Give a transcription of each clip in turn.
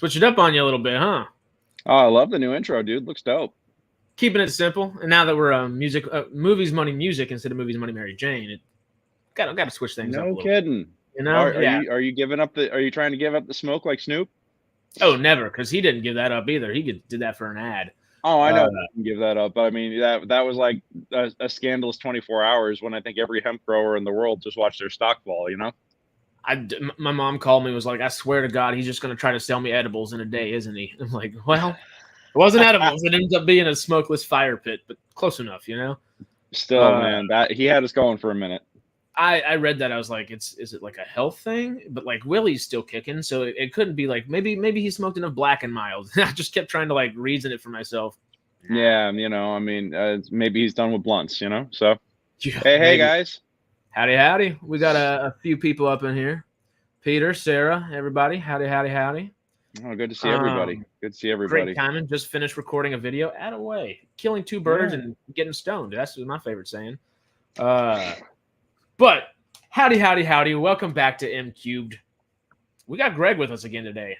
Switch it up on you a little bit, huh? Oh, I love the new intro, dude. Looks dope. Keeping it simple. And now that we're movies, money, music instead of movies, money, Mary Jane, it got to switch things up a No little. kidding. You know? Are Yeah. you giving up the? Are you trying to give up the smoke like Snoop? Oh, never, because he didn't give that up either. He did that for an ad. Oh, I know. Give that up. But I mean, that was like a scandalous 24 hours when I think every hemp grower in the world just watched their stock fall. You know. My mom called me and was like, I swear to God, he's just going to try to sell me edibles in a day, isn't he? I'm like, well, it wasn't edibles. It ends up being a smokeless fire pit, but close enough, you know? Still, man, that he had us going for a minute. I read that. I was like, is it like a health thing? But like Willie's still kicking, so it couldn't be like maybe he smoked enough Black and Mild. I just kept trying to like reason it for myself. Yeah, you know, I mean, maybe he's done with blunts, you know? So, yeah, hey, guys. Howdy. We got a few people up in here. Peter, Sarah, everybody. Howdy. Oh, good to see everybody. Good to see everybody. Great timing. Just finished recording a video. Attaway. Killing two birds and getting stoned. That's my favorite saying. But howdy. Welcome back to MCubed. We got Greg with us again today.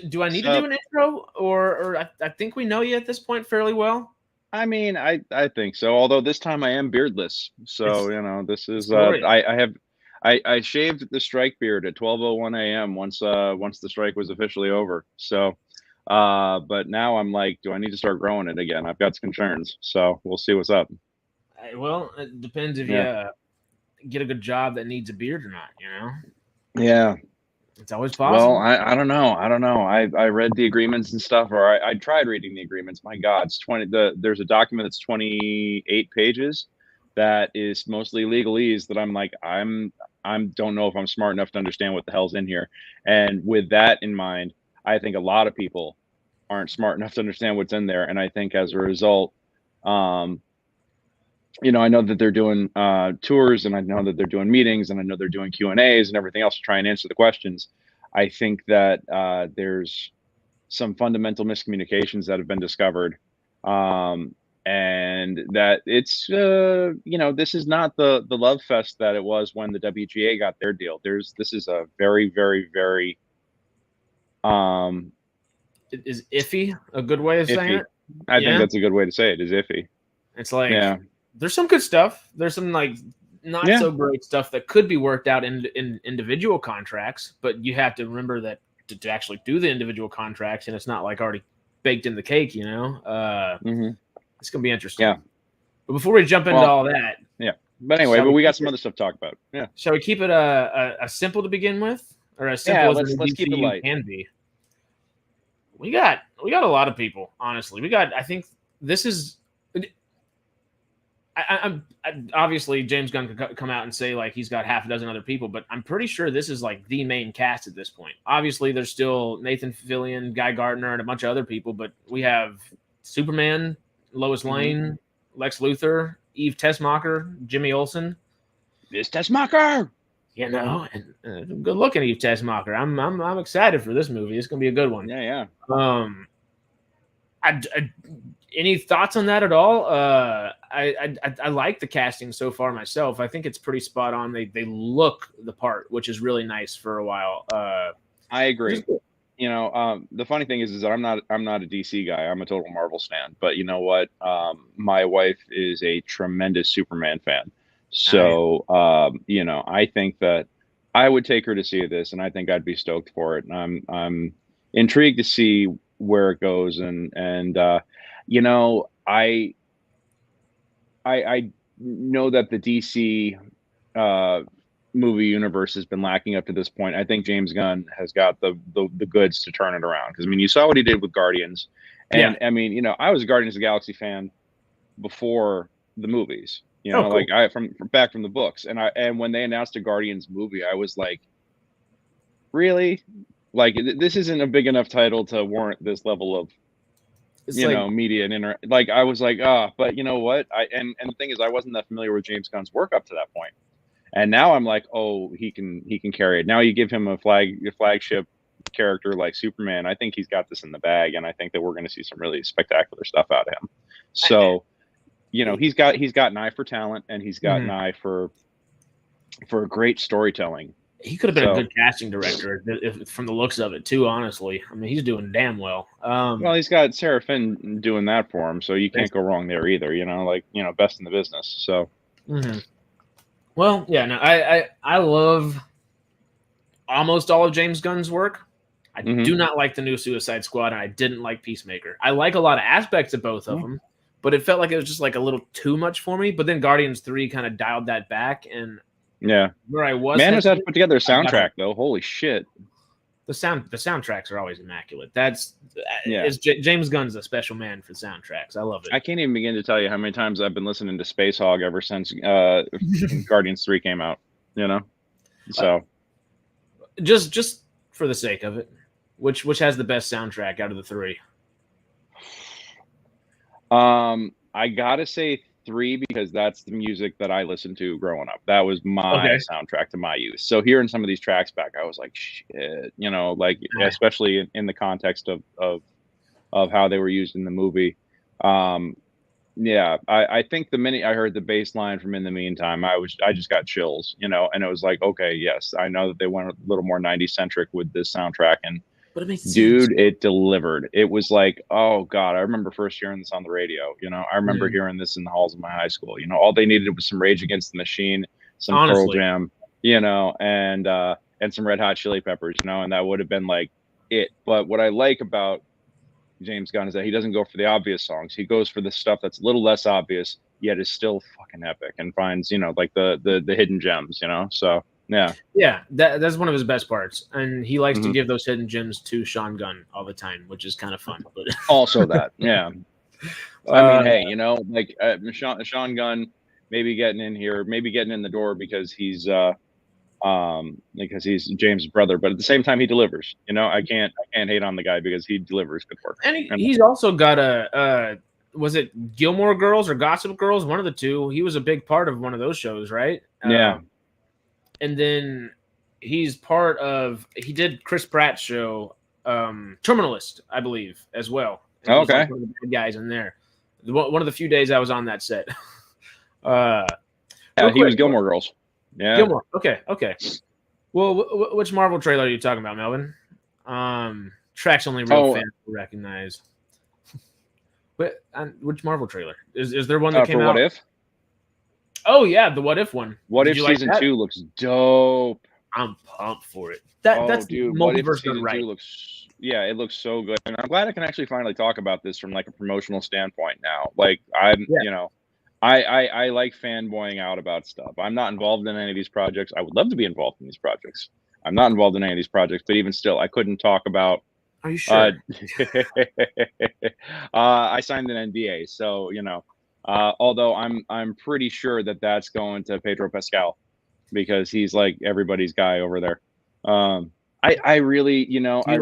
Do I need to do an intro, or I think we know you at this point fairly well? I mean, I think so. Although this time I am beardless, so you know this is I shaved the strike beard at 12:01 a.m. once the strike was officially over. So, but now I'm like, do I need to start growing it again? I've got some concerns, so we'll see what's up. Well, it depends if you get a good job that needs a beard or not. You know. Yeah. It's always possible. Well, I don't know. I read the agreements and stuff, or I tried reading the agreements. My God, it's 20. There's a document that's 28 pages that is mostly legalese that I'm like, don't know if I'm smart enough to understand what the hell's in here. And with that in mind, I think a lot of people aren't smart enough to understand what's in there. And I think as a result, you know, I know that they're doing tours, and I know that they're doing meetings, and I know they're doing Q&As and everything else to try and answer the questions. I think that there's some fundamental miscommunications that have been discovered, and that it's you know, this is not the love fest that it was when the WGA got their deal. This is a very is iffy a good way of saying it? I think that's a good way to say it. Is iffy. It's like there's some good stuff. There's some like not so great stuff that could be worked out in individual contracts, but you have to remember that to actually do the individual contracts, and it's not like already baked in the cake, you know. It's gonna be interesting. Yeah. But before we jump into all that, But anyway, we got some other stuff to talk about. Yeah. Shall we keep it a simple to begin with, or as simple as let's keep it light can be? We got a lot of people. Honestly, I think this is. I'm obviously James Gunn could come out and say like he's got half a dozen other people, but I'm pretty sure this is like the main cast at this point. Obviously, there's still Nathan Fillion, Guy Gardner, and a bunch of other people, but we have Superman, Lois Lane, Lex Luthor, Eve Tessmacher, Jimmy Olsen. Miss Tessmacher, you know, and good looking Eve Tessmacher. I'm excited for this movie. It's gonna be a good one. Yeah. Any thoughts on that at all? I like the casting so far myself. I think it's pretty spot on. They look the part, which is really nice for a while. I agree. You know, the funny thing is that I'm not a DC guy. I'm a total Marvel stan. But you know what? My wife is a tremendous Superman fan. So you know, I think that I would take her to see this, and I think I'd be stoked for it. And I'm intrigued to see where it goes, and you know, I know that the DC movie universe has been lacking up to this point. I think James Gunn has got the goods to turn it around, because I mean, you saw what he did with Guardians, and I mean, you know, I was a Guardians of the Galaxy fan before the movies. You know, cool. Like from back from the books, and when they announced a Guardians movie, I was like, really? Like, this isn't a big enough title to warrant this level of, you know, media and like, I was like, but you know what? And the thing is, I wasn't that familiar with James Gunn's work up to that point. And now I'm like, oh, he can carry it. Now you give him a flagship character like Superman. I think he's got this in the bag, and I think that we're going to see some really spectacular stuff out of him. So, you know, he's got an eye for talent, and he's got an eye for great storytelling. He could have been a So, good casting director from the looks of it too. Honestly, I mean, he's doing damn well. well, he's got Sarah Finn doing that for him, so you can't go wrong there either. Best in the business. So, Well, yeah, no, I love almost all of James Gunn's work. I do not like the new Suicide Squad, and I didn't like Peacemaker. I like a lot of aspects of both of them, but it felt like it was just like a little too much for me. But then Guardians 3 kind of dialed that back, and where I was, man, has had to put together a soundtrack though. Holy shit! The soundtracks are always immaculate. James Gunn's a special man for soundtracks. I love it. I can't even begin to tell you how many times I've been listening to Space Hog ever since Guardians 3 came out. So just for the sake of it, which has the best soundtrack out of the three? I gotta say 3 because that's the music that I listened to growing up. That was my soundtrack to my youth. So hearing some of these tracks back, I was like, shit, especially in the context of how they were used in the movie. I think the minute I heard the bass line from In the Meantime, I just got chills, and it was like, okay, yes, I know that they went a little more 90s centric with this soundtrack, and but it makes dude, sense. it delivered. It was like, oh God, I remember first hearing this on the radio. I remember hearing this in the halls of my high school. All they needed was some Rage Against the Machine, some Pearl Jam, and some Red Hot Chili Peppers, and that would have been like it. But what I like about James Gunn is that he doesn't go for the obvious songs. He goes for the stuff that's a little less obvious, yet is still fucking epic, and finds, like the hidden gems, So yeah, that's one of his best parts, and he likes to give those hidden gems to Sean Gunn all the time, which is kind of fun. But also that, I mean, hey, Sean Gunn maybe getting in here, maybe getting in the door because he's James' brother, but at the same time he delivers. I can't hate on the guy because he delivers good work. And he's also got was it Gilmore Girls or Gossip Girls? One of the two. He was a big part of one of those shows, right? Yeah. And then he did Chris Pratt's show, Terminalist, I believe, as well. Okay. One of the big guys in there. One of the few days I was on that set. He was Gilmore Girls. Yeah. Gilmore. Okay. Well, which Marvel trailer are you talking about, Melvin? Tracks only real fans will recognize. But which Marvel trailer? Is there one that came out? What If? Oh yeah, the What If one. What If season 2 looks dope. I'm pumped for it. That's dude, multiverse done right. It looks so good, and I'm glad I can actually finally talk about this from like a promotional standpoint now. Like I like fanboying out about stuff. I'm not involved in any of these projects. I would love to be involved in these projects. I'm not involved in any of these projects, but even still, I couldn't talk about. Are you sure? I signed an NDA, so although I'm pretty sure that that's going to Pedro Pascal because he's like everybody's guy over there. I really, I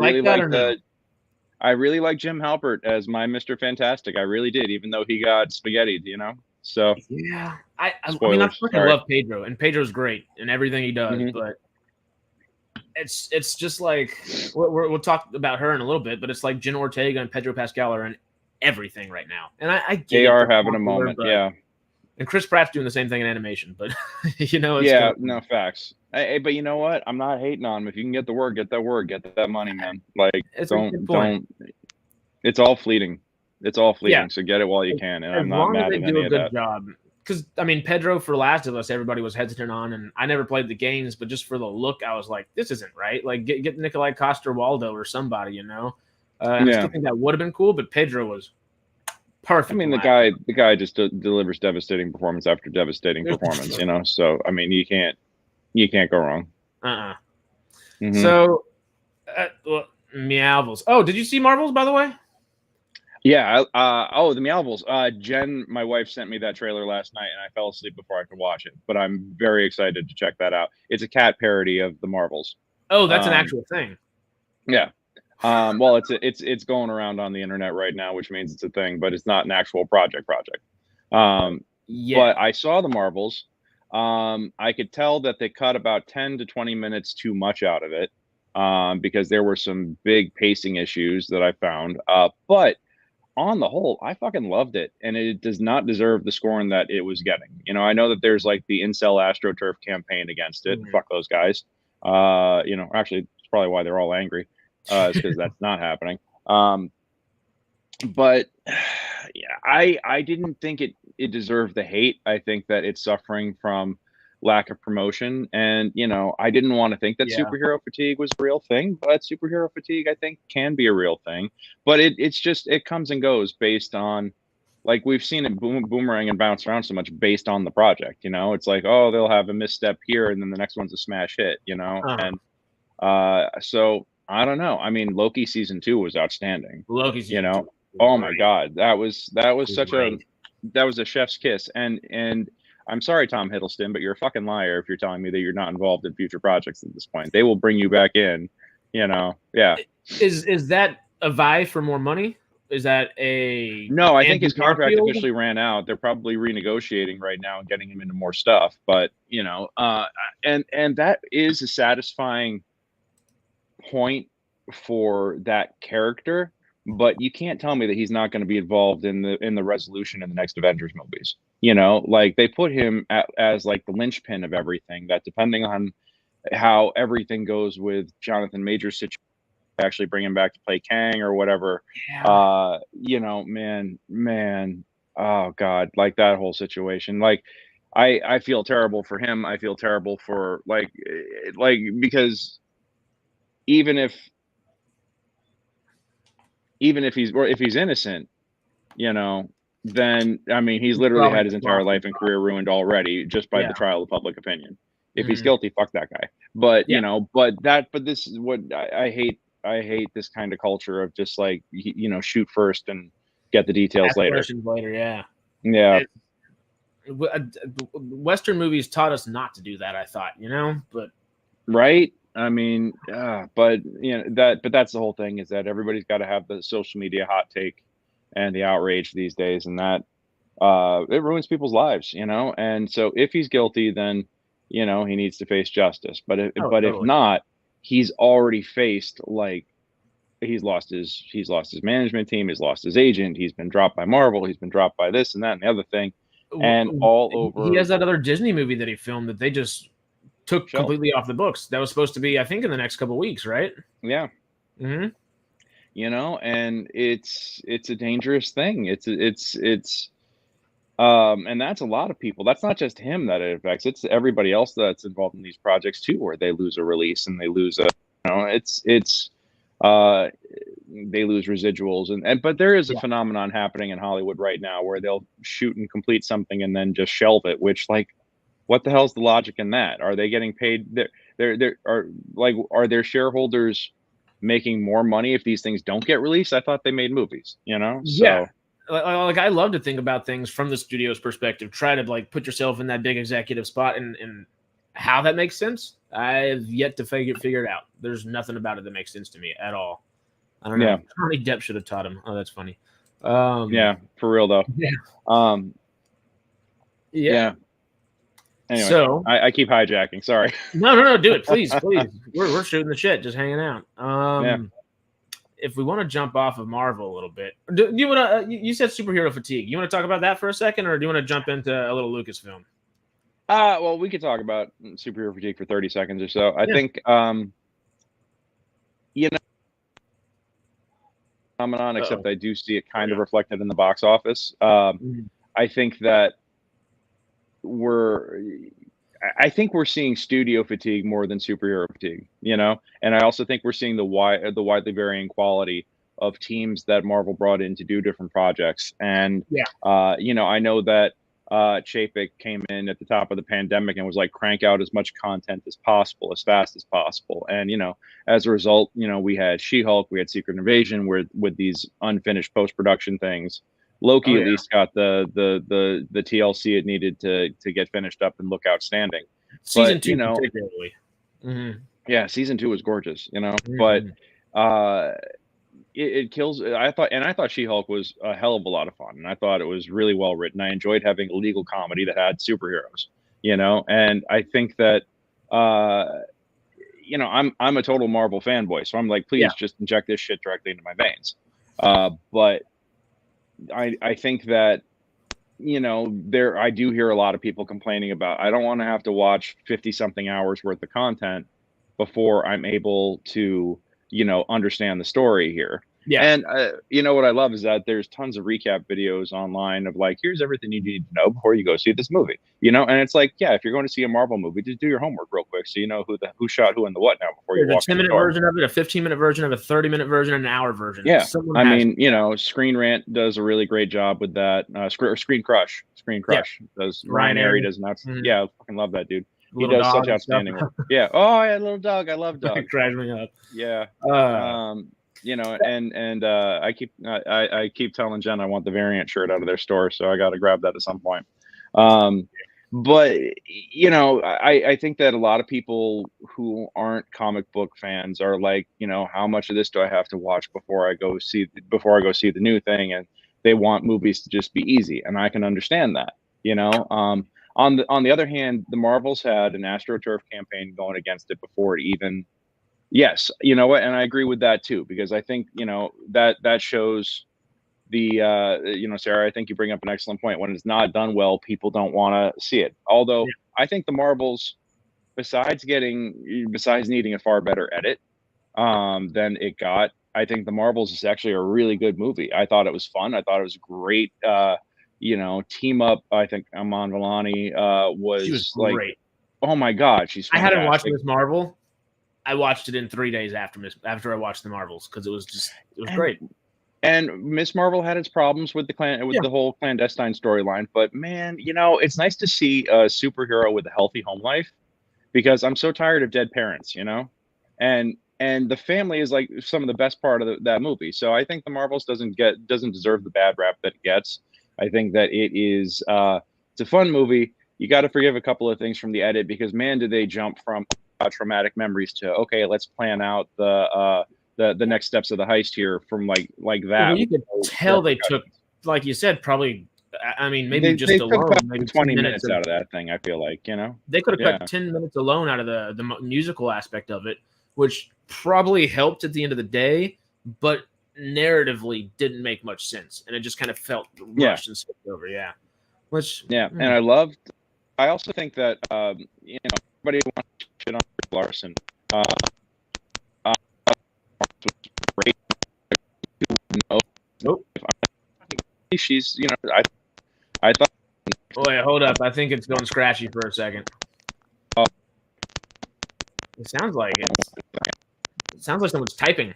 really like Jim Halpert as my Mr. Fantastic. I really did, even though he got spaghettied, So yeah, I mean, I freaking love Pedro, and Pedro's great in everything he does, but it's just like we'll talk about her in a little bit, but it's like Jen Ortega and Pedro Pascal are in everything right now, and I get they are having a moment, And Chris Pratt's doing the same thing in animation, but no facts. Hey, but you know what? I'm not hating on him. If you can get the work, get that work, get that money, man. Like don't. It's all fleeting. It's all fleeting. Yeah. So get it while you can, and I'm not mad at any of that. As long as they do a good job. Because, I mean, Pedro for Last of Us, everybody was hesitant on, and I never played the games, but just for the look, I was like, this isn't right. Like, get Nikolai Coster-Waldau or somebody, And I still think that would have been cool, but Pedro was perfect. I mean, the guy just delivers devastating performance after devastating performance, So, I mean, you can't go wrong. So, Meowvils. Oh, did you see Marvels, by the way? Yeah. The Meowvils. Jen, my wife, sent me that trailer last night, and I fell asleep before I could watch it. But I'm very excited to check that out. It's a cat parody of the Marvels. Oh, that's an actual thing. Yeah. Well, it's going around on the internet right now, which means it's a thing, but it's not an actual project. But I saw the Marvels. I could tell that they cut about 10 to 20 minutes too much out of it because there were some big pacing issues that I found. But on the whole, I fucking loved it, and it does not deserve the scorn that it was getting. I know that there's like the Incel AstroTurf campaign against it. Fuck those guys. Actually, it's probably why they're all angry. Is because that's not happening. But yeah, I didn't think it deserved the hate. I think that it's suffering from lack of promotion, and I didn't want to think that Yeah. superhero fatigue was a real thing, but superhero fatigue I think can be a real thing. But it comes and goes based on, like, we've seen it boomerang and bounce around so much based on the project. It's like, oh, they'll have a misstep here and then the next one's a smash hit. Uh-huh. And so I don't know. I mean, Loki season 2 was outstanding. Loki season 2 was Oh my great. God, that was such Great. that was a chef's kiss. And I'm sorry, Tom Hiddleston, but you're a fucking liar if you're telling me that you're not involved in future projects at this point. They will bring you back in. Yeah. Is that a vie for more money? Is that a No, I think Andrew his contract Garfield? officially ran out. They're probably renegotiating right now and getting him into more stuff. But and that is a satisfying point for that character. But you can't tell me that he's not going to be involved in the resolution in the next Avengers movies. Like, they put him as like the linchpin of everything. That depending on how everything goes with Jonathan Majors' situation, actually bring him back to play Kang or whatever. Yeah. Man, oh God, like that whole situation. Like, I feel terrible for him. I feel terrible for because even if if he's innocent, then I mean, he's literally Probably had his entire life and responsible. career ruined already just by Yeah. the trial of public opinion. If he's Mhm. guilty, fuck that guy. But Yeah. but this is what I hate. I hate this kind of culture of just like shoot first and get the details Ask later. questions later. Yeah. Yeah. Western movies taught us not to do that. I thought, but Right. I mean, but that's the whole thing, is that everybody's got to have the social media hot take and the outrage these days, and that it ruins people's lives. And so if he's guilty, then he needs to face justice. But if totally. not, he's already faced, like, he's lost his management team, he's lost his agent, he's been dropped by Marvel, he's been dropped by this and that and the other thing, and all He over has that other Disney movie that he filmed that they just took shelf. completely off the books. That was supposed to be, I think, in the next couple of weeks, right? Yeah. Mm-hmm. And it's a dangerous thing. It's and that's a lot of people. That's not just him that it affects. It's everybody else that's involved in these projects too, where they lose a release and they lose it's uh they lose residuals, and but there is a Yeah. phenomenon happening in Hollywood right now where they'll shoot and complete something and then just shelve it, which, like, what the hell's the logic in that? Are they getting paid? Are their shareholders making more money if these things don't get released? I thought they made movies, Yeah. So Like, I love to think about things from the studio's perspective. Try to, like, put yourself in that big executive spot, and how that makes sense. I've yet to figure it out. There's nothing about it that makes sense to me at all. I don't know. yeah, Johnny Depp should have taught him. Oh, that's funny. yeah, for real though. Yeah. Um, Yeah. yeah. Anyway, So I keep hijacking. Sorry. no, do it, please. We're shooting the shit, just hanging out. Yeah. If we want to jump off of Marvel a little bit, do you want to? You said superhero fatigue. You want to talk about that for a second, or do you want to jump into a little Lucasfilm? Well, we could talk about superhero fatigue for 30 seconds or so. I think phenomenon, except I do see it kind of reflected in the box office. I think that I think we're seeing studio fatigue more than superhero fatigue, and I also think we're seeing the widely varying quality of teams that Marvel brought in to do different projects. And I know that Chapek came in at the top of the pandemic and was like, crank out as much content as possible, as fast as possible. And as a result, we had She-Hulk, we had Secret Invasion, with these unfinished post-production things. Loki at least got the TLC it needed to get finished up and look outstanding. Season 2 particularly. Mm-hmm. Yeah, season 2 was gorgeous, but it kills. I thought She-Hulk was a hell of a lot of fun, and I thought it was really well written. I enjoyed having a legal comedy that had superheroes, and I think that I'm a total Marvel fanboy, so I'm like, please just inject this shit directly into my veins. But I think that I do hear a lot of people complaining about, I don't want to have to watch 50 something hours worth of content before I'm able to, understand the story here. Yeah. And what I love is that there's tons of recap videos online of like, here's everything you need to know before you go see this movie. And it's like, yeah, if you're going to see a Marvel movie, just do your homework real quick so you know who shot who and the what now before you There's walk a in the 10-minute door. version of it, a 15-minute version of it, a 30-minute version, and an hour version. Yeah, Screen Rant does a really great job with that. Screen Crush does. Ryan Airy does not. Mm-hmm. Yeah, I fucking love that dude. He Little does such outstanding work. Yeah. Oh, I had a little dog. I love dogs. It cracks me up. Yeah. And I keep telling Jen I want the variant shirt out of their store, so I got to grab that at some point. But I think that a lot of people who aren't comic book fans are like, how much of this do I have to watch before I go see the new thing? And they want movies to just be easy, and I can understand that. On the other hand, the Marvels had an AstroTurf campaign going against it before it even. Yes, you know what, and I agree with that too, because I think that shows the Sarah, I think you bring up an excellent point. When it's not done well, people don't want to see it. Although I think the Marvels, besides needing a far better edit than it got, I think the Marvels is actually a really good movie. I thought it was fun. I thought it was great. Team up. I think Aman Vellani was like, great. Oh my God, she's fantastic. I hadn't watched Miss Marvel. I watched it in 3 days after I watched the Marvels because it was great. And Miss Marvel had its problems with the whole clandestine storyline, but man, it's nice to see a superhero with a healthy home life, because I'm so tired of dead parents, and the family is like some of the best part of that movie. So I think the Marvels doesn't deserve the bad rap that it gets. I think that it is it's a fun movie. You got to forgive a couple of things from the edit, because man, did they jump from traumatic memories to, okay, let's plan out the next steps of the heist here from like that. Well, you could tell they took, like you said, probably. I mean, maybe they alone, maybe 20 minutes out of that thing. I feel like they could have cut 10 minutes alone out of the musical aspect of it, which probably helped at the end of the day, but narratively didn't make much sense, and it just kind of felt rushed and skipped over. Yeah, and I also think that everybody wants to shit on Brie Larson. Great. Nope. She's, I thought. Oh, wait, hold up. I think it's going scratchy for a second. It sounds like it. It sounds like someone's typing.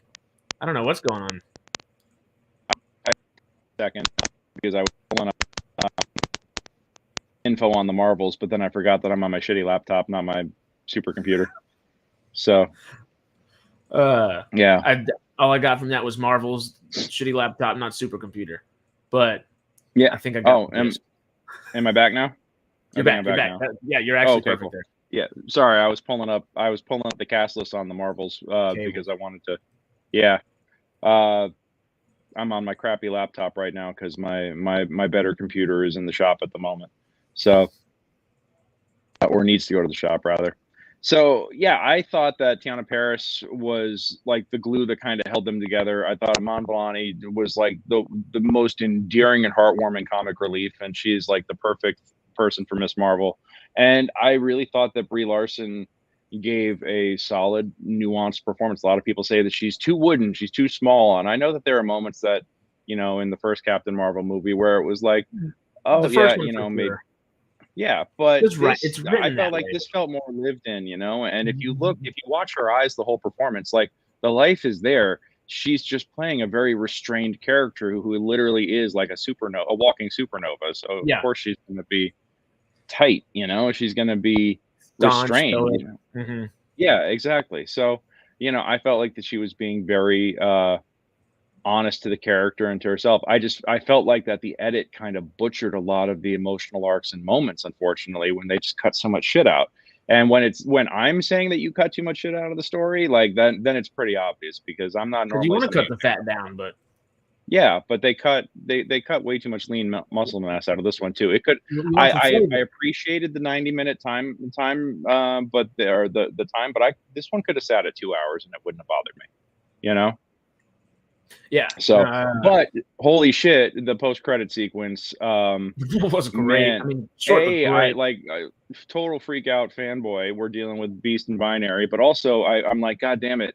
I don't know what's going on. Second, because I was pulling up info on the Marvels, but then I forgot that I'm on my shitty laptop, not my supercomputer. So, all I got from that was Marvel's shitty laptop, not supercomputer. But I think I got. Am I back now? You're back. You're back. Yeah, you're actually perfect there. Yeah, sorry, I was pulling up the cast list on the Marvels because I wanted to. Yeah, I'm on my crappy laptop right now because my better computer is in the shop at the moment. So, or needs to go to the shop rather. So yeah, I thought that Tiana Paris was like the glue that kind of held them together. I thought Aman Vellani was like the most endearing and heartwarming comic relief, and she's like the perfect person for Miss Marvel. And I really thought that Brie Larson gave a solid, nuanced performance. A lot of people say that she's too wooden, she's too small, and I know that there are moments that in the first Captain Marvel movie where it was like, oh yeah, maybe. Sure. Yeah, but I felt like this felt more lived in, and if you watch her eyes, the whole performance, like the life is there. She's just playing a very restrained character who literally is like a walking supernova. So of course she's going to be tight, she's going to be restrained. Mm-hmm. Yeah, exactly. So, I felt like that she was being very honest to the character and to herself. I felt like that the edit kind of butchered a lot of the emotional arcs and moments, unfortunately, when they just cut so much shit out. And when I'm saying that you cut too much shit out of the story, like then it's pretty obvious, because I'm not normally. You want to cut the fat down, but yeah, but they cut way too much lean muscle mass out of this one too. It could. I appreciated the 90-minute time, but the time, but this one could have sat at 2 hours and it wouldn't have bothered me. Yeah. So, but holy shit, the post-credit sequence, was great. man, I mean, short but I great. like total freak out fanboy. We're dealing with Beast and Binary, but also I'm like, God damn it,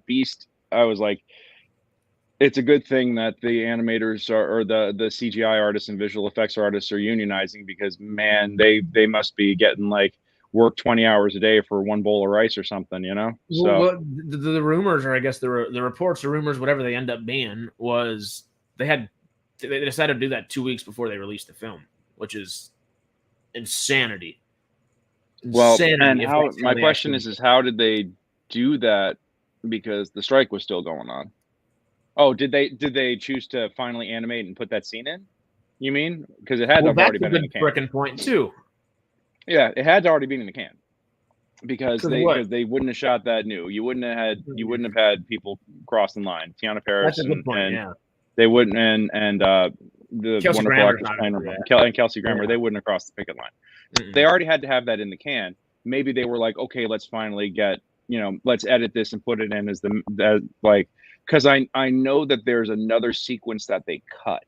Beast. I was like, it's a good thing that the animators or the CGI artists and visual effects artists are unionizing, because man, they must be getting like work 20 hours a day for one bowl of rice or something, So Well, the rumors, or I guess the reports, the rumors, whatever they end up being, was they decided to do that 2 weeks before they released the film, which is insanity. well, and Insanity. If how that's my they question actually is how did they do that? Because the strike was still going on. Oh, did they choose to finally animate and put that scene in? You mean? Because it had to Well, have already that's a been in the good can. frickin' point too. Yeah, it had to already be in the can. Because What? they wouldn't have shot that new. You wouldn't have had people crossing line. Tiana Paris That's a good point. and Yeah. they wouldn't, and the Kelsey wonderful Grammer's actress not playing gonna do her, and Kelsey Grammer, Yeah. they wouldn't have crossed the picket line. They already had to have that in the can. Maybe they were like, okay, let's finally get, let's edit this and put it in as because I know that there's another sequence that they cut.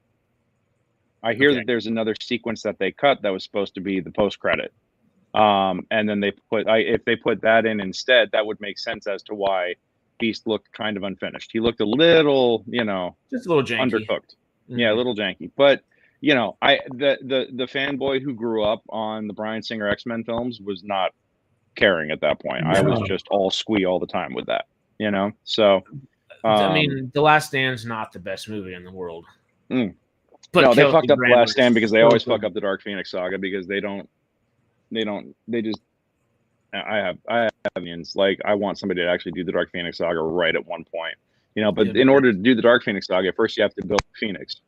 I hear that there's another sequence that they cut that was supposed to be the post credit. And then if they put that in instead, that would make sense as to why Beast looked kind of unfinished. He looked a little, just a little janky, undercooked. Yeah, a little janky. But the fanboy who grew up on the Bryan Singer X-Men films was not caring at that point. I was just all squee all the time with that. So I mean, The Last Stand's not the best movie in the world. But no, they fucked up The Last Stand because they always fuck up the Dark Phoenix saga because they just I have opinions. Like, I want somebody to actually do the Dark Phoenix saga right at one point, but in order to do the Dark Phoenix saga, first you have to build Phoenix.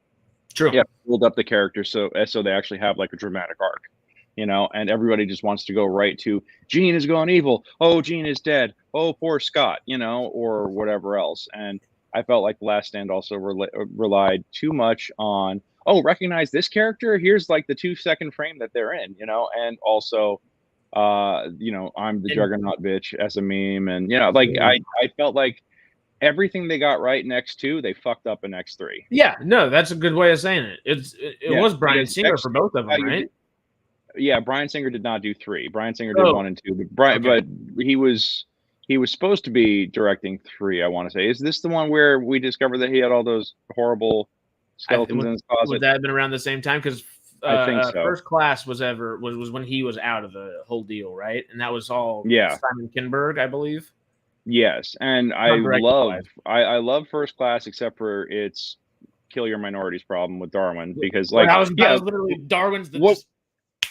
True. Yeah, build up the characters so they actually have like a dramatic arc, and everybody just wants to go right to Jean is gone evil. Oh, Jean is dead. Oh, poor Scott, or whatever else. And I felt like The Last Stand also relied too much on, recognize this character. Here's like the 2-second frame that they're in, and also, I'm the Juggernaut bitch as a meme. And, I felt like everything they got right in X2, they fucked up in X3. Yeah, no, that's a good way of saying it. It was Bryan Singer for both of them, right? Yeah, Bryan Singer did not do 3. Bryan Singer did 1 and 2, but he was supposed to be directing 3, I want to say. Is this the one where we discovered that he had all those horrible skeletons in his closet? Would that have been around the same time? Because I think so. First Class was when he was out of the whole deal, right? And that was all Simon Kinberg, I believe. Yes, and I love First Class, except for its kill your minorities problem with Darwin, because literally Darwin's the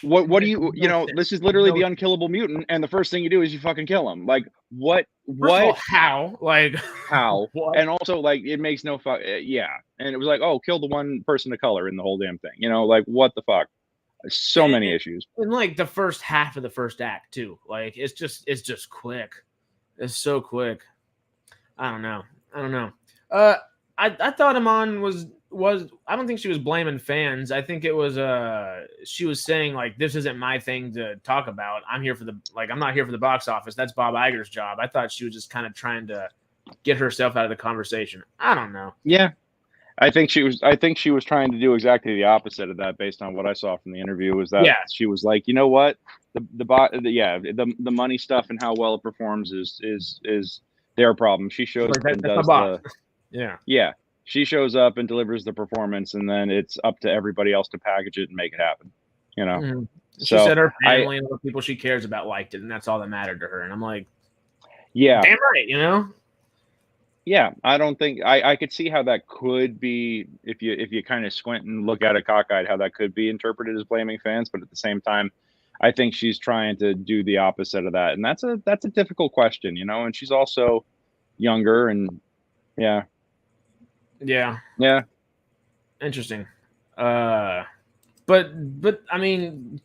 what do you this is literally the unkillable mutant, and the first thing you do is you fucking kill him. Like, what how what? And also, like, it makes no fuck and it was like, oh, kill the one person of color in the whole damn thing, like, what the fuck. So many issues. And like the first half of the first act too, like it's just quick. It's so quick. I don't know. I thought Iman was I don't think she was blaming fans. I think it was she was saying, like, this isn't my thing to talk about. I'm not here for the box office. That's Bob Iger's job. I thought she was just kind of trying to get herself out of the conversation. I don't know. Yeah. I think she was trying to do exactly the opposite of that, based on what I saw from the interview. Was that she was like, you know what, the money stuff and how well it performs is their problem. She shows up and does she shows up and delivers the performance, and then it's up to everybody else to package it and make it happen. She said her family and the people she cares about liked it, and that's all that mattered to her. And I'm like, damn right, Yeah, I don't think I could see how that could be, if you kind of squint and look at it cockeyed, how that could be interpreted as blaming fans. But at the same time, I think she's trying to do the opposite of that, and that's a difficult question, And she's also younger, and yeah, interesting. But I mean,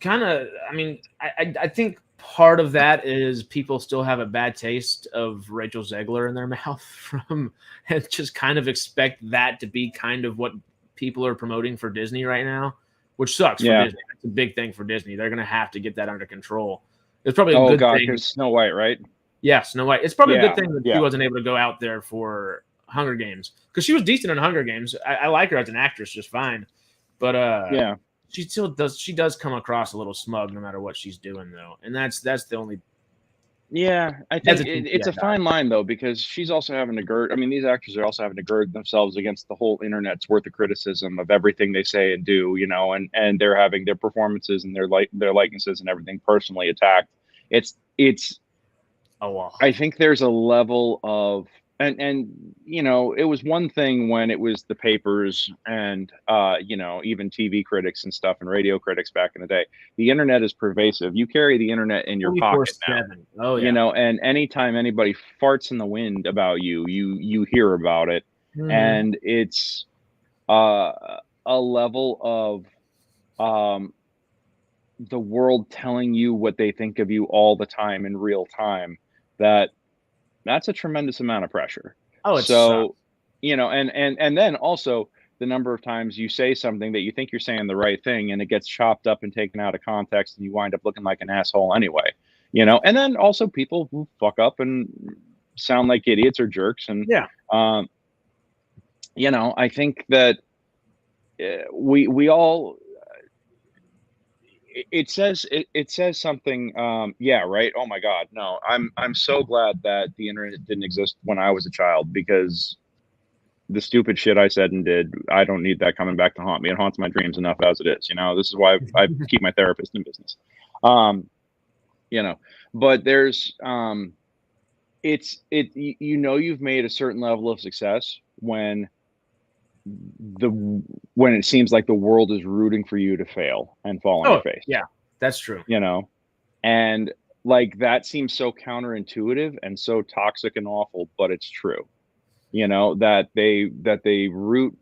I think part of that is people still have a bad taste of Rachel Zegler in their mouth from, and just kind of expect that to be kind of what people are promoting for Disney right now, which sucks for Disney. It's a big thing for Disney. They're going to have to get that under control. It's probably a good thing. Snow White, right? Yeah, Snow White. It's probably a good thing that she wasn't able to go out there for Hunger Games, because she was decent in Hunger Games. I like her as an actress just fine, but yeah, she still does. She does come across a little smug no matter what she's doing, though, and that's the only. yeah. I think it's a fine line though, because she's also having to gird. I mean, these actors are also having to gird themselves against the whole internet's worth of criticism of everything they say and do, and they're having their performances and their likenesses and everything personally attacked. It's I think there's a level of and it was one thing when it was the papers and even TV critics and stuff and radio critics back in the day. The internet is pervasive. You carry the internet in your pocket now. Oh yeah. And anytime anybody farts in the wind about you hear about it. Mm-hmm. And it's a level of the world telling you what they think of you all the time in real time. That's a tremendous amount of pressure. Oh, it's so and then also the number of times you say something that you think you're saying the right thing and it gets chopped up and taken out of context and you wind up looking like an asshole anyway. And then also people who fuck up and sound like idiots or jerks. And I think that we all. It says something. Yeah, right. Oh my God, no. I'm so glad that the internet didn't exist when I was a child, because the stupid shit I said and did, I don't need that coming back to haunt me. It haunts my dreams enough as it is. This is why I keep my therapist in business. But there's you've made a certain level of success when it seems like the world is rooting for you to fail and fall on your face. Yeah, that's true. And like that seems so counterintuitive and so toxic and awful, but it's true. That they root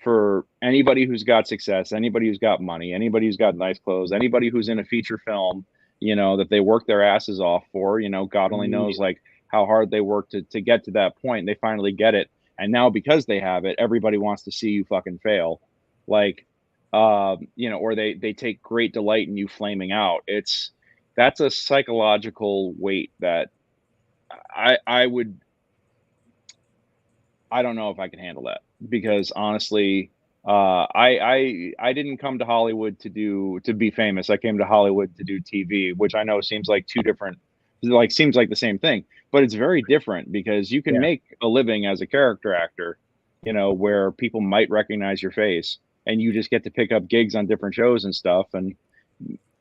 for anybody who's got success, anybody who's got money, anybody who's got nice clothes, anybody who's in a feature film, that they work their asses off for. God only knows like how hard they work to get to that point. And they finally get it. And now because they have it, everybody wants to see you fucking fail. Like, or they take great delight in you flaming out. That's a psychological weight that I don't know if I can handle that, because honestly, I didn't come to Hollywood to be famous. I came to Hollywood to do TV, which I know seems like seems like the same thing, but it's very different, because you can make a living as a character actor, where people might recognize your face and you just get to pick up gigs on different shows and stuff. And,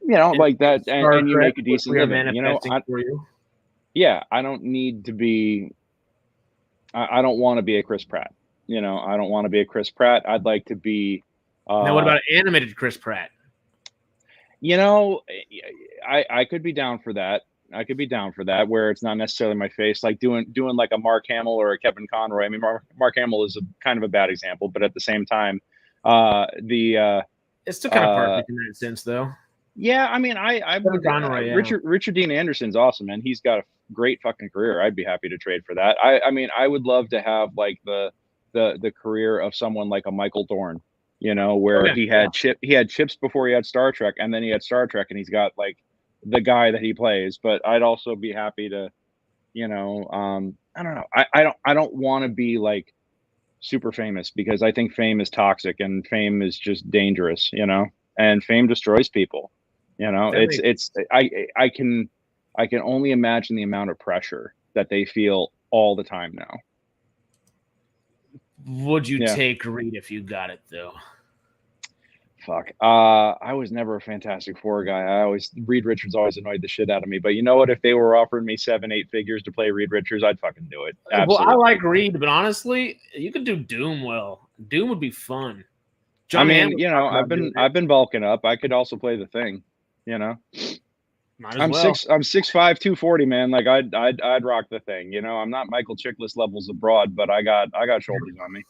like that. And you make a decent living, I don't need to be, I don't want to be a Chris Pratt. I don't want to be a Chris Pratt. I'd like to be. Now, what about animated Chris Pratt? I could be down for that. Where it's not necessarily my face, like doing like a Mark Hamill or a Kevin Conroy. I mean, Mark Hamill is kind of a bad example, but at the same time, it's still kind of perfect in that sense, though. Yeah, I mean, Conroy, Richard Dean Anderson's awesome, man. He's got a great fucking career. I'd be happy to trade for that. I mean, I would love to have like the career of someone like a Michael Dorn, where he had chips before he had Star Trek, and then he had Star Trek, and he's got like the guy that he plays. But I'd also be happy to, I don't know. I don't want to be like super famous, because I think fame is toxic and fame is just dangerous, and fame destroys people. I can only imagine the amount of pressure that they feel all the time now. Would you take Reed if you got it though? Fuck. I was never a Fantastic Four guy. Reed Richards always annoyed the shit out of me. But you know what? If they were offering me 7-8 figures to play Reed Richards, I'd fucking do it. Absolutely. Well, I like Reed, but honestly, you could do Doom well. Doom would be fun. I've been bulking up. I could also play the Thing. I'm 6'5", 240, man. Like I'd rock the Thing. I'm not Michael Chiklis levels abroad, but I got shoulders on me.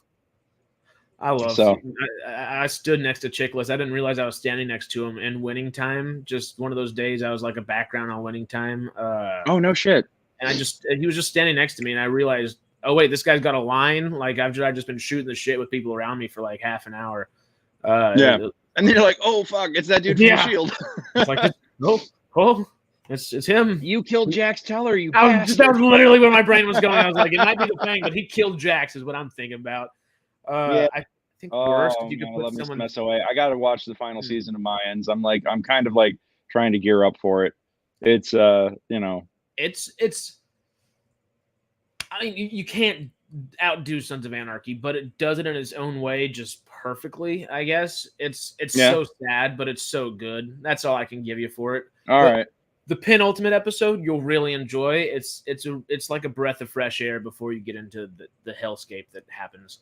I love. I stood next to Chiklis. I didn't realize I was standing next to him in Winning Time. Just one of those days, I was like a background on Winning Time. Oh no shit! And he was just standing next to me, and I realized, oh wait, this guy's got a line. Like I've just been shooting the shit with people around me for like half an hour. And then you're like, oh fuck, it's that dude from the Shield. It's like, oh, It's him. You killed Jax Teller, you that was bastard. literally where my brain was going. I was like, it might be the Fang, but he killed Jax is what I'm thinking about. Yeah. I think worst if you Man, could I put love me someone. some SOA. I got to watch the final season of Mayans. I'm kind of like trying to gear up for it. It's It's. I mean, you can't outdo Sons of Anarchy, but it does it in its own way, just perfectly. I guess it's so sad, but it's so good. That's all I can give you for it. All right. The penultimate episode you'll really enjoy. It's like a breath of fresh air before you get into the hellscape that happens.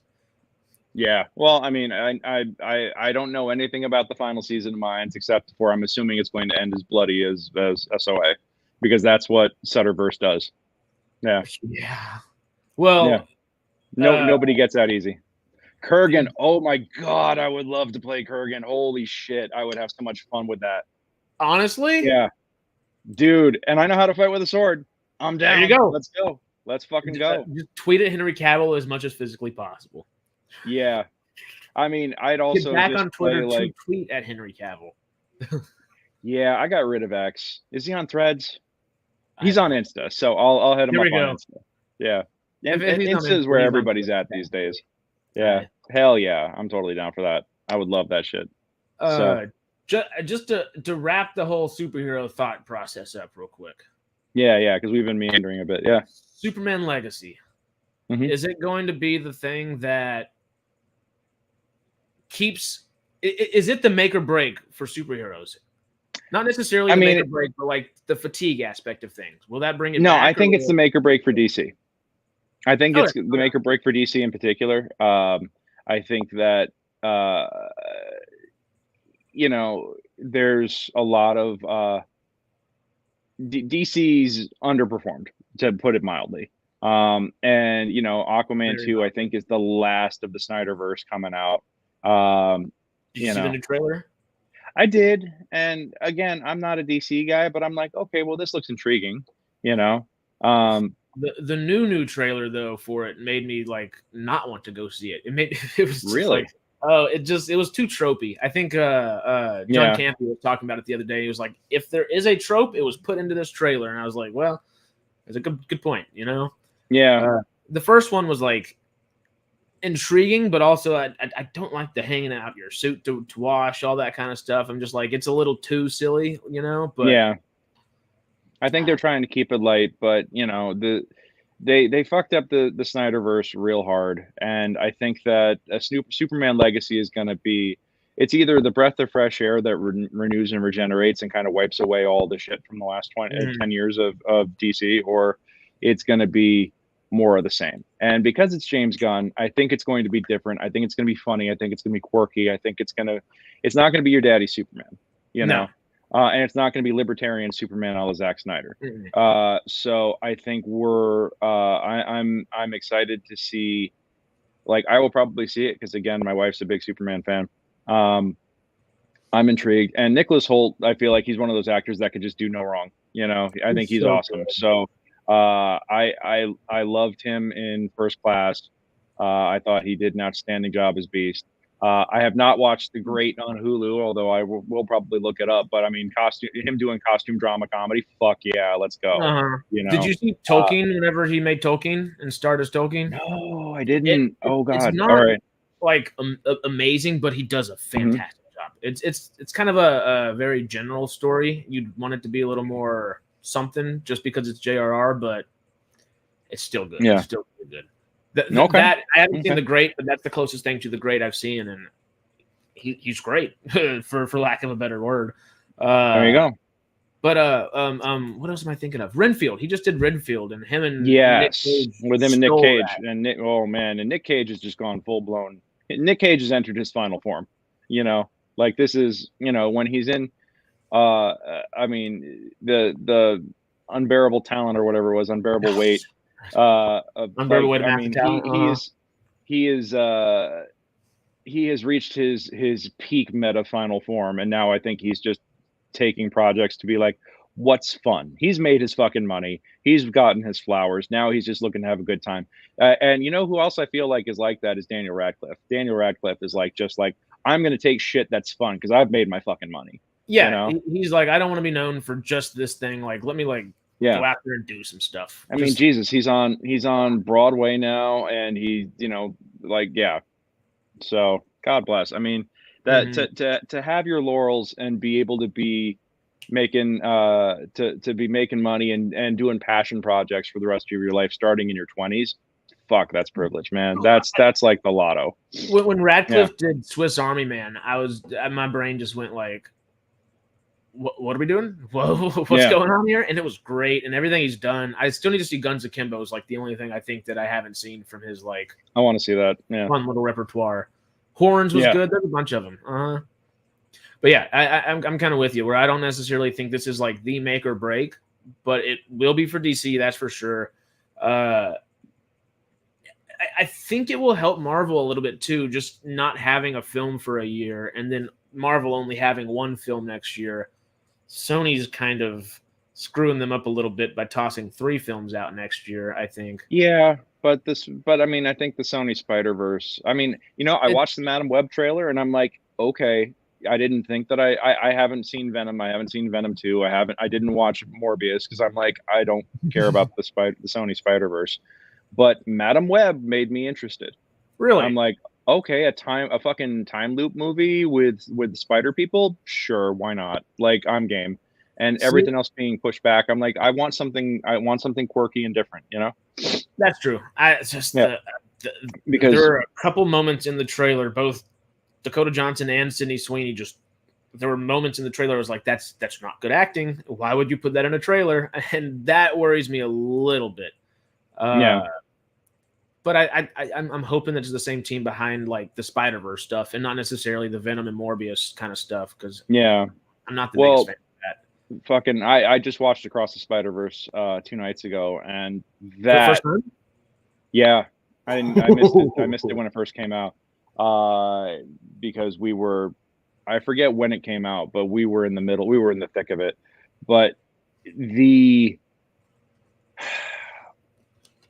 Yeah. Well, I mean, I don't know anything about the final season of Mayans except for I'm assuming it's going to end as bloody as SOA because that's what Sutterverse does. Yeah. Yeah. Well, nobody gets out easy. Kurgan. Oh my God, I would love to play Kurgan. Holy shit, I would have so much fun with that. Honestly? Yeah. Dude, and I know how to fight with a sword. I'm down. There you go. Let's go. Let's fucking go. Just tweet at Henry Cavill as much as physically possible. Yeah. I mean, I'd also get back on Twitter to tweet at Henry Cavill. Yeah, I got rid of X. Is he on Threads? He's on Insta, so I'll hit him up on Insta. Yeah. And Insta is where everybody's at these days. Yeah. Hell yeah. I'm totally down for that. I would love that shit. Just to wrap the whole superhero thought process up real quick. Yeah, because we've been meandering a bit. Yeah. Superman Legacy. Mm-hmm. Is it going to be the thing that keeps... Is it the make or break for superheroes? Not necessarily the make or break, but like the fatigue aspect of things. Will that bring it back? No, I think it's the make or break for DC. I think it's the make or break for DC in particular. I think that there's a lot of DC's underperformed, to put it mildly. And Aquaman 2, I think, is the last of the Snyderverse coming out. Did you see the new trailer? I did, and again, I'm not a DC guy, but I'm like, okay, well, this looks intriguing, The new trailer though for it made me like not want to go see it. It was just really like, it was too tropey. I think John Campy was talking about it the other day. He was like, if there is a trope, it was put into this trailer, and I was like, well, it's a good point, Yeah. The first one was like intriguing, but also I don't like the hanging out your suit to wash, all that kind of stuff. I'm just like, it's a little too silly, but yeah, I think they're trying to keep it light, but they fucked up the Snyderverse real hard, and I think that a Superman Legacy is going to be, it's either the breath of fresh air that renews and regenerates and kind of wipes away all the shit from the last 10 years of DC, or it's going to be more of the same. And because it's James Gunn, I think it's going to be different. I think it's going to be funny. I think it's going to be quirky. I think it's not going to be your daddy Superman, know. And it's not going to be libertarian Superman a la Zack Snyder. So I think I'm excited to see. Like, I will probably see it because, again, my wife's a big Superman fan. I'm intrigued, and Nicholas Hoult, I feel like he's one of those actors that could just do no wrong. I think he's so awesome. Good. So I loved him in First Class. I thought he did an outstanding job as Beast. I have not watched The Great on Hulu, although I will probably look it up. But I mean, him doing costume drama comedy, fuck yeah, let's go. Did you see Tolkien whenever he made Tolkien and starred as Tolkien? No, I didn't. Oh God! It's not, all right, like amazing, but he does a fantastic job. It's kind of a very general story. You'd want it to be a little more something just because it's JRR, but it's still good. Yeah, it's still really good. That I haven't seen The Great, but that's the closest thing to The Great I've seen, and he's great for lack of a better word. There you go. But what else am I thinking of? Renfield. He just did Renfield, and him and Nick Cage with him and Nick Cage and Nick. Oh man, and Nick Cage has just gone full blown. Nick Cage has entered his final form. Like this is when he's in. I mean the unbearable talent or whatever it was, unbearable weight. He has reached his peak meta final form, and now I think he's just taking projects to be like, what's fun? He's made his fucking money. He's gotten his flowers. Now he's just looking to have a good time. And who else I feel like is like that is Daniel Radcliffe. Daniel Radcliffe is just like, I'm going to take shit that's fun because I've made my fucking money. Yeah, you know? he's like, I don't want to be known for just this thing. Like, let me like Yeah. go out there and do some stuff. I mean, Jesus, he's on Broadway now, and he, like, yeah. So God bless. I mean, that Mhm. to have your laurels and be able to be making to be making money and doing passion projects for the rest of your life, starting in your 20s. Fuck, that's privilege, man. That's like the lotto. When Yeah. Radcliffe did Swiss Army Man, my brain just went like, what are we doing? Whoa, what's Yeah. going on here? And it was great, and everything he's done. I still need to see Guns Akimbo. Is like the only thing I think that I haven't seen from his like I want to see that. Yeah. fun little repertoire. Horns was Yeah. good. There's a bunch of them. But yeah, I'm kind of with you. Where I don't necessarily think this is like the make or break, but it will be for DC. That's for sure. I think it will help Marvel a little bit too, just not having a film for a year and then Marvel only having one film next year. Sony's kind of screwing them up a little bit by tossing 3 films out next year, I think. Yeah, but I mean, I think the Sony Spider-Verse. I mean, I watched the Madam Web trailer and I'm like, okay, I didn't think that I haven't seen Venom. I haven't seen Venom 2. I didn't watch Morbius because I'm like, I don't care about the Sony Spider-Verse. But Madam Web made me interested. Really? I'm like, okay, a fucking time loop movie with spider people? Sure, why not? Like, I'm game. And everything else being pushed back, I'm like, I want something quirky and different, That's true. It's just because there are a couple moments in the trailer, both Dakota Johnson and Sydney Sweeney there were moments in the trailer I was like, that's not good acting. Why would you put that in a trailer? And that worries me a little bit. yeah. But I'm hoping that it's the same team behind like the Spider-Verse stuff and not necessarily the Venom and Morbius kind of stuff because I'm not the biggest fan of that. Fucking, I just watched Across the Spider-Verse 2 nights ago, and that first time? Yeah, I missed it. I missed it when it first came out because I forget when it came out, but we were in the thick of it. But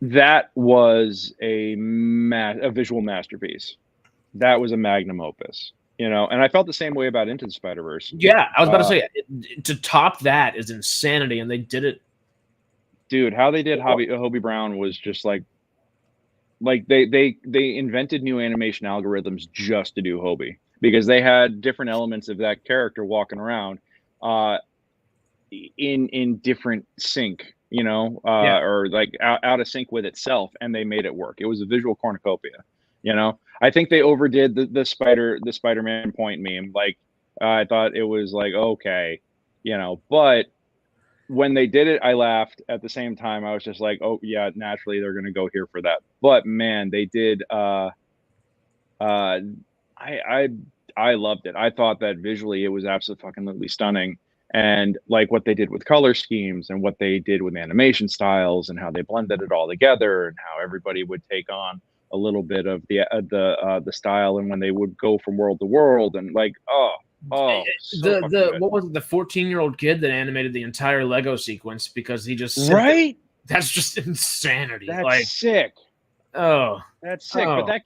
that was a visual masterpiece. That was a magnum opus, and I felt the same way about Into the Spider-Verse. Yeah, I was about to say, to top that is insanity, and they did it. Dude, how they did Hobie Brown was just like they invented new animation algorithms just to do Hobie because they had different elements of that character walking around in different sync. Or like out of sync with itself, and they made it work. It was a visual cornucopia. I think they overdid the Spider-Man point meme. Like, I thought it was like, okay, but when they did it, I laughed. At the same time, I was just like, oh yeah, naturally they're gonna go here for that. But man, they did. I loved it. I thought that visually it was absolutely fucking stunning. And like what they did with color schemes and what they did with animation styles and how they blended it all together and how everybody would take on a little bit of the style and when they would go from world to world and like what was it, the 14-year-old kid that animated the entire Lego sequence because he just that's just insanity. That's like sick. Oh, that's sick. But that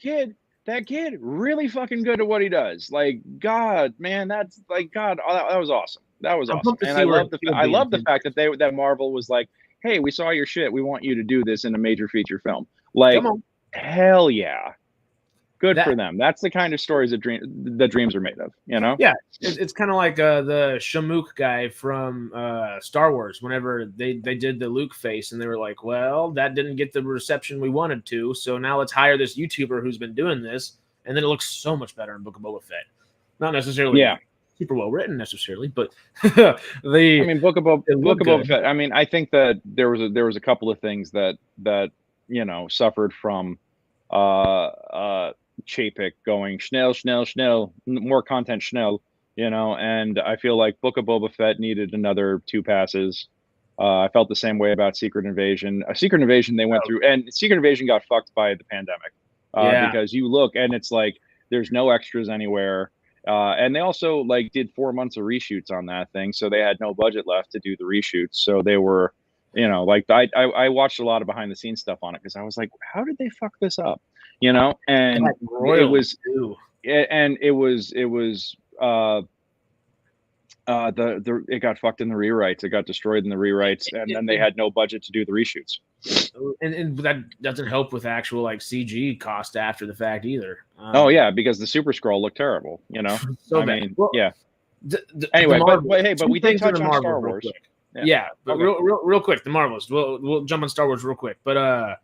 kid really fucking good at what he does. Like, God, man, that's like, God, that was awesome. That was awesome. And I love the fact that that Marvel was like, hey, we saw your shit. We want you to do this in a major feature film. Like, hell yeah. Good for them. That's the kind of stories that dreams are made of, Yeah, it's kind of like the Shamook guy from Star Wars. Whenever they did the Luke face, and they were like, "Well, that didn't get the reception we wanted to, so now let's hire this YouTuber who's been doing this." And then it looks so much better in Book of Boba Fett. Not necessarily, super well written necessarily, but Book of Boba Fett. I mean, I think that there was a couple of things that suffered from Chapek going schnell, more content schnell, and I feel like Book of Boba Fett needed another 2 passes. I felt the same way about Secret Invasion. Secret Invasion they went through, and Secret Invasion got fucked by the pandemic because you look and it's like there's no extras anywhere, and they also like did 4 months of reshoots on that thing, so they had no budget left to do the reshoots. So they were, like I watched a lot of behind the scenes stuff on it because I was like, how did they fuck this up? And it was It got fucked in the rewrites. It got destroyed in the rewrites, and then they had no budget to do the reshoots. And that doesn't help with actual like CG cost after the fact either. Oh yeah, because the Super Scroll looked terrible. So I bad. mean, Well, yeah. Anyway, but we did touch on Star Wars. Yeah, but okay. real quick, the Marvels. We'll jump on Star Wars real quick. But I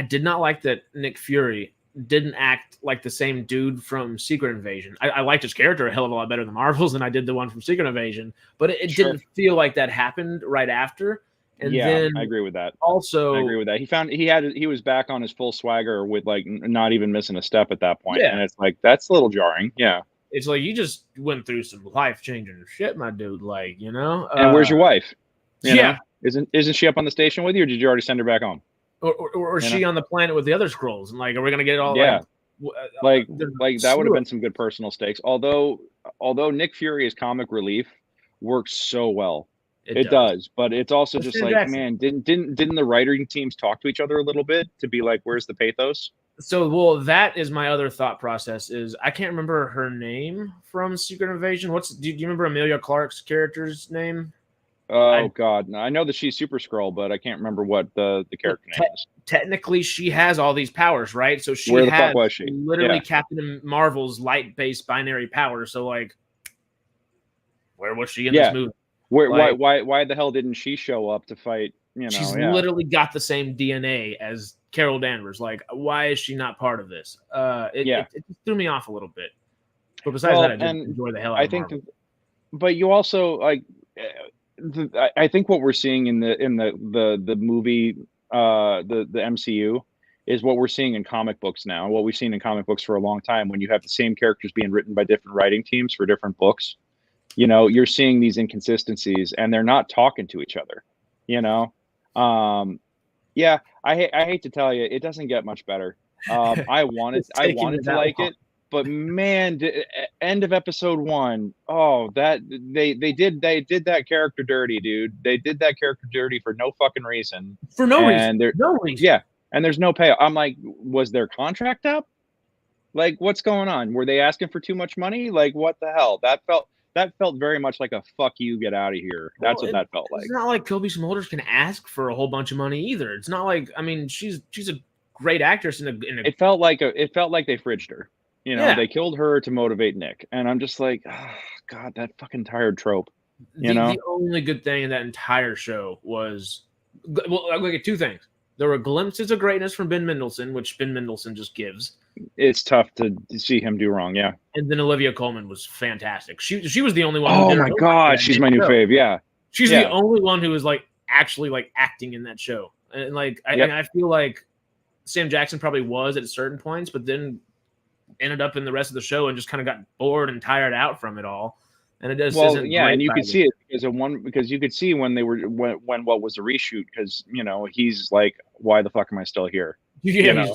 did not like that Nick Fury didn't act like the same dude from Secret Invasion. I liked his character a hell of a lot better in the Marvels than I did the one from Secret Invasion, but it didn't feel like that happened right after. And then I agree with that. Also, I agree with that. He was back on his full swagger with like not even missing a step at that point. And it's like that's a little jarring. Yeah. It's like you just went through some life-changing shit, my dude. Like, And where's your wife? You know? Yeah. Isn't she up on the station with you, or did you already send her back home? Or is she on the planet with the other Skrulls? And like, are we gonna get it all? Yeah. Like that would have been some good personal stakes. Although Nick Fury as comic relief works so well. It does, but it's also just like, man, didn't the writing teams talk to each other a little bit to be like, where's the pathos? So, well, that is my other thought process. Is I can't remember her name from Secret Invasion. Do you remember Emilia Clarke's character's name? Oh God, no, I know that she's Super Skrull, but I can't remember what the character name is. Technically, she has all these powers, right? So she Where the fuck was she? Literally Captain Marvel's light-based binary power. So like, where was she in this movie? Why the hell didn't she show up to fight? She's literally got the same DNA as Carol Danvers. Like, why is she not part of this? It threw me off a little bit. But besides that, I did enjoy the hell out of Marvel. But you also like, I think what we're seeing in the movie, the MCU, is what we're seeing in comic books now. What we've seen in comic books for a long time, when you have the same characters being written by different writing teams for different books. You're seeing these inconsistencies, and they're not talking to each other. I hate to tell you, it doesn't get much better. I wanted to like it, but man, end of episode 1. Oh, that they did that character dirty, dude. They did that character dirty for no fucking reason. For no reason. No reason. Yeah, and there's no payoff. I'm like, was their contract up? Like, what's going on? Were they asking for too much money? Like, what the hell? That felt very much like a fuck you, get out of here. That's what that felt like. It's not like Kobe Smulders can ask for a whole bunch of money either. It's not like, I mean, she's a great actress It felt like they fridged her. They killed her to motivate Nick, and I'm just like, oh, God, that fucking tired trope. The only good thing in that entire show was, well, look at two things. There were glimpses of greatness from Ben Mendelsohn, which Ben Mendelsohn just gives. It's tough to see him do wrong, yeah. And then Olivia Colman was fantastic. She was the only one. Oh my God, she's my new fave. Yeah, she's the only one who was like actually like acting in that show. And like I feel like Sam Jackson probably was at certain points, but then ended up in the rest of the show and just kind of got bored and tired out from it all. And it just isn't. Yeah, and you could see it because you could see when what was a reshoot, because he's like, why the fuck am I still here? Yeah.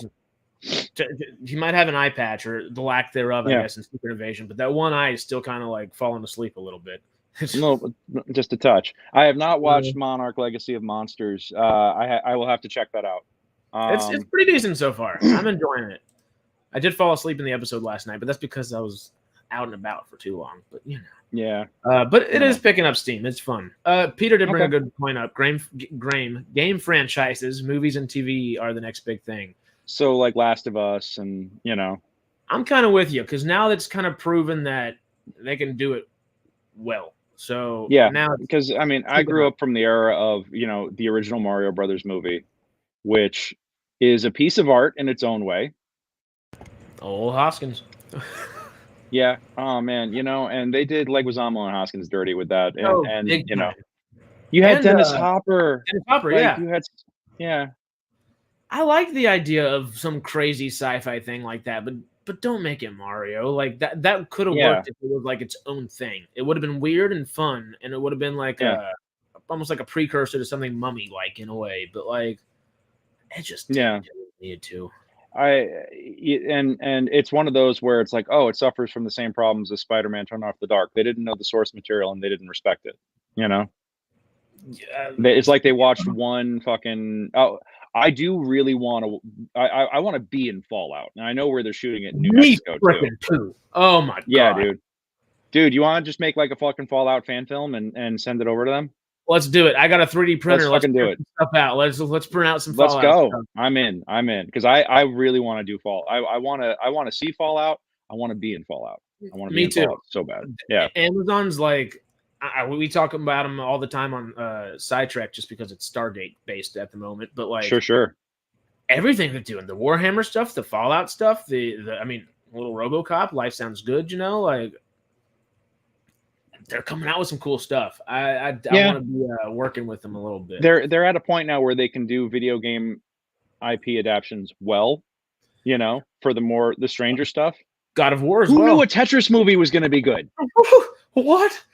He might have an eye patch or the lack thereof, I guess, in Secret Invasion, but that one eye is still kind of like falling asleep a little bit. No, just a touch. I have not watched Monarch: Legacy of Monsters. I will have to check that out. It's pretty decent so far. I'm enjoying it. I did fall asleep in the episode last night, but that's because I was out and about for too long. But yeah. But it is picking up steam. It's fun. Peter did bring a good point up. Game franchises, movies, and TV are the next big thing. So like Last of Us, and I'm kind of with you, because now it's kind of proven that they can do it well. So now, because I mean, I grew up from the era of the original Mario Brothers movie, which is a piece of art in its own way. Old Hoskins. Yeah. Oh man, and they did Leguizamo and Hoskins dirty with that, and you had Dennis Hopper. Dennis Hopper, You had, I like the idea of some crazy sci-fi thing like that, but don't make it Mario. Like that could have worked if it was like its own thing. It would have been weird and fun, and it would have been like almost like a precursor to something Mummy-like in a way. But like, it just didn't need to. And it's one of those where it's like, oh, it suffers from the same problems as Spider-Man Turn Off the Dark. They didn't know the source material and they didn't respect it. Yeah, it's like they watched one fucking. Oh, I do really want to. I want to be in Fallout, and I know where they're shooting it in New Mexico too. Oh my God. Yeah, dude. Dude, you want to just make like a fucking Fallout fan film and send it over to them? Let's do it. I got a 3D printer. Let's fucking do print it. some stuff out. Let's print out some Let's Fallout go. stuff. I'm in. Because I really want to do Fallout. I want to see Fallout. I want to be in Fallout. I want to be in too. Fallout so bad. Yeah. Amazon's like, we talk about them all the time on Sidetrack just because it's Stargate based at the moment. But like, Sure. Everything they're doing, the Warhammer stuff, the Fallout stuff, I mean, little RoboCop, Life Sounds Good, you know, like they're coming out with some cool stuff. I want to be working with them a little bit. They're at a point now where they can do video game IP adaptions well, you know, for the Stranger stuff. God of War as Who well. knew a Tetris movie was going to be good? What?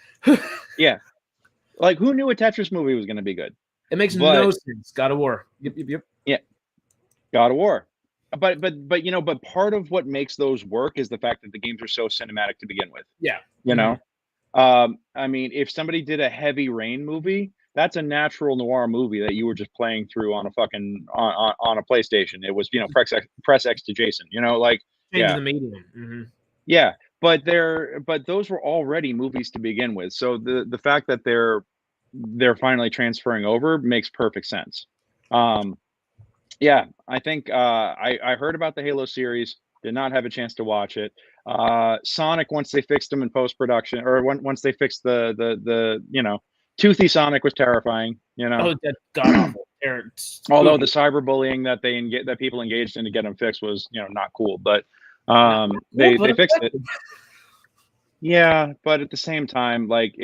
Yeah. Like, who knew a Tetris movie was going to be good? It makes no sense. God of War. Yep. Yeah. God of War. But you know, but part of what makes those work is the fact that the games are so cinematic to begin with. Yeah. You know? I mean, if somebody did a Heavy Rain movie, that's a natural noir movie that you were just playing through on a fucking on a PlayStation. It was, you know, press X to Jason, you know, like Change the medium. Yeah, but those were already movies to begin with. So the fact that they're finally transferring over makes perfect sense. Yeah, I think I heard about the Halo series, did not have a chance to watch it. Sonic, once they fixed them in post-production, or once they fixed the you know, toothy Sonic was terrifying, you know. Oh, that's god awful. Although the cyberbullying that people engaged in to get them fixed was, you know, not cool, but they fixed it. Yeah, but at the same time, like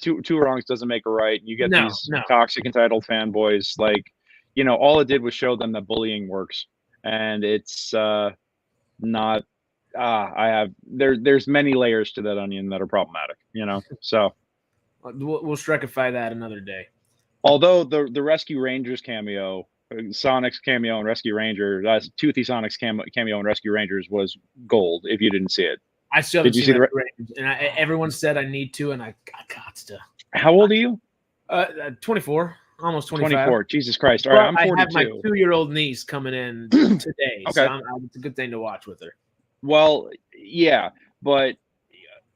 two wrongs doesn't make a right. You get these toxic entitled fanboys, like, you know, all it did was show them that bullying works, and it's not. There's many layers to that onion that are problematic, you know. So we'll strikify that another day. Although the Rescue Rangers cameo, Sonic's cameo and Rescue Rangers, Toothy Sonic's cameo and Rescue Rangers was gold. If you didn't see it, I still haven't seen Rescue Rangers, and everyone said I need to, and I got to. How old are you? 24. Almost 25. 24. Jesus Christ. All right, I'm 42. I have my 2-year-old niece coming in today, okay. So it's a good thing to watch with her. Well, yeah, but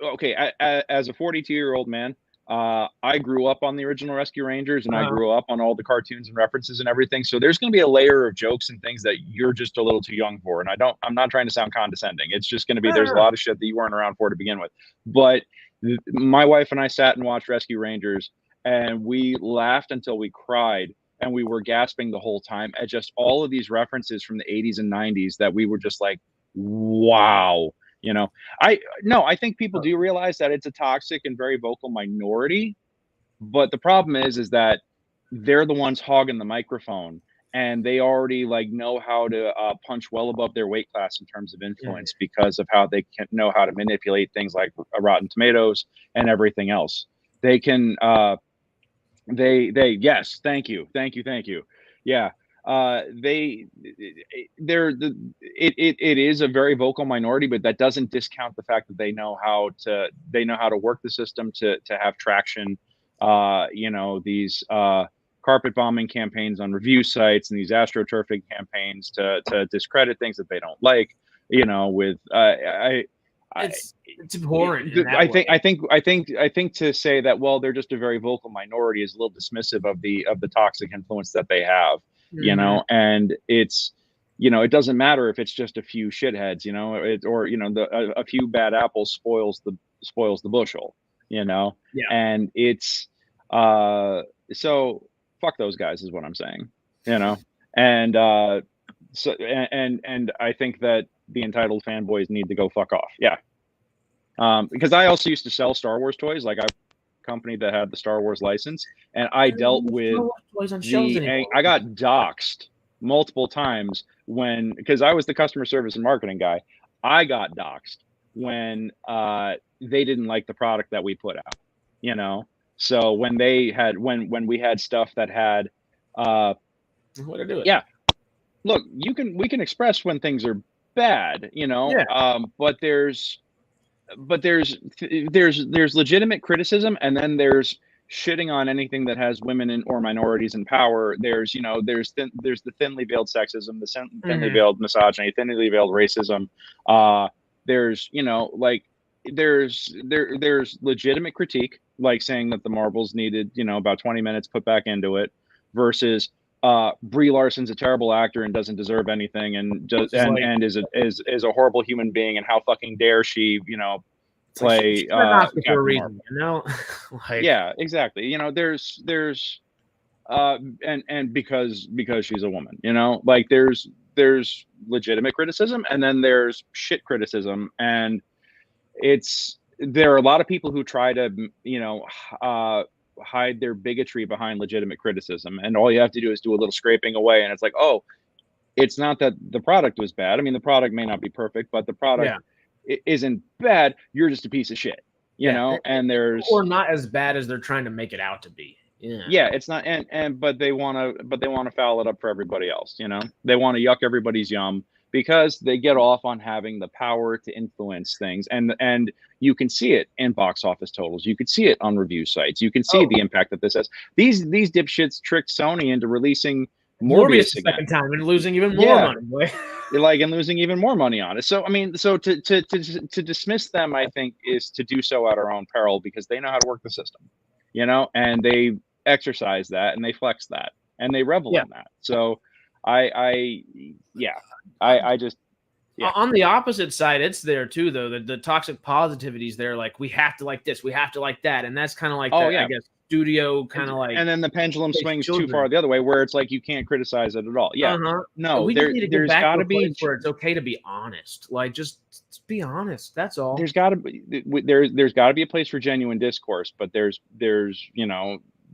okay, as a 42-year-old man, I grew up on the original Rescue Rangers, and I grew up on all the cartoons and references and everything. So there's going to be a layer of jokes and things that you're just a little too young for. And I'm not trying to sound condescending. It's just going to be, there's a lot of shit that you weren't around for to begin with. But my wife and I sat and watched Rescue Rangers, and we laughed until we cried, and we were gasping the whole time at just all of these references from the 80s and 90s that we were just like, wow. You know, I think people do realize that it's a toxic and very vocal minority, but the problem is that they're the ones hogging the microphone, and they already like know how to punch well above their weight class in terms of influence because of how they can know how to manipulate things like Rotten Tomatoes and everything else. They can yes, thank you. Yeah. It is a very vocal minority, but that doesn't discount the fact that they know how to work the system to have traction. You know, these carpet bombing campaigns on review sites and these astroturfing campaigns to discredit things that they don't like, you know, with it's abhorrent. I think to say that, well, they're just a very vocal minority is a little dismissive of the toxic influence that they have. You know, and it's, you know, it doesn't matter if it's just a few shitheads, you know, or you know, a few bad apples spoils the bushel, you know. And it's so fuck those guys is what I'm saying, you know. And so and I think that the entitled fanboys need to go fuck off. Yeah. Because I also used to sell Star Wars toys, like company that had the Star Wars license, and I dealt with I got doxxed multiple times because I was the customer service and marketing guy. I got doxxed when they didn't like the product that we put out, you know. So when we had stuff that had what to do it. Yeah, look, we can express when things are bad, you know. But there's legitimate criticism, and then there's shitting on anything that has women or minorities in power. There's the thinly veiled sexism, the thinly veiled misogyny, thinly veiled racism. There's, you know, like there's legitimate critique, like saying that the Marvels needed, about 20 minutes put back into it, versus Brie Larson's a terrible actor and doesn't deserve anything, and is a horrible human being, and how fucking dare she, play she got an Oscar for a Marvel. reason, Yeah, exactly. There's and because she's a woman, like there's legitimate criticism, and then there's shit criticism, and there are a lot of people who try to hide their bigotry behind legitimate criticism, and all you have to do is do a little scraping away, and it's like, oh, it's not that the product was bad. I mean, the product may not be perfect, but the product isn't bad. You're just a piece of shit, and there's, or not as bad as they're trying to make it out to be. Yeah, it's not, but they want to foul it up for everybody else. They want to yuck everybody's yum, because they get off on having the power to influence things, and you can see it in box office totals. You can see it on review sites. You can see the impact that this has. These dipshits tricked Sony into releasing Morbius the second time and losing even more money. And losing even more money on it. So I mean, to dismiss them, I think, is to do so at our own peril, because they know how to work the system, and they exercise that, and they flex that, and they revel in that. So I just on the opposite side, it's there too, though. The toxic positivity is there. Like, we have to like this, we have to like that, and that's kind of like I guess studio kind of like. And then the pendulum swings too far the other way, where it's like you can't criticize it at all. No, there's got to be where it's okay to be honest. Like, just be honest. That's all. There's got to be a place for genuine discourse, but there's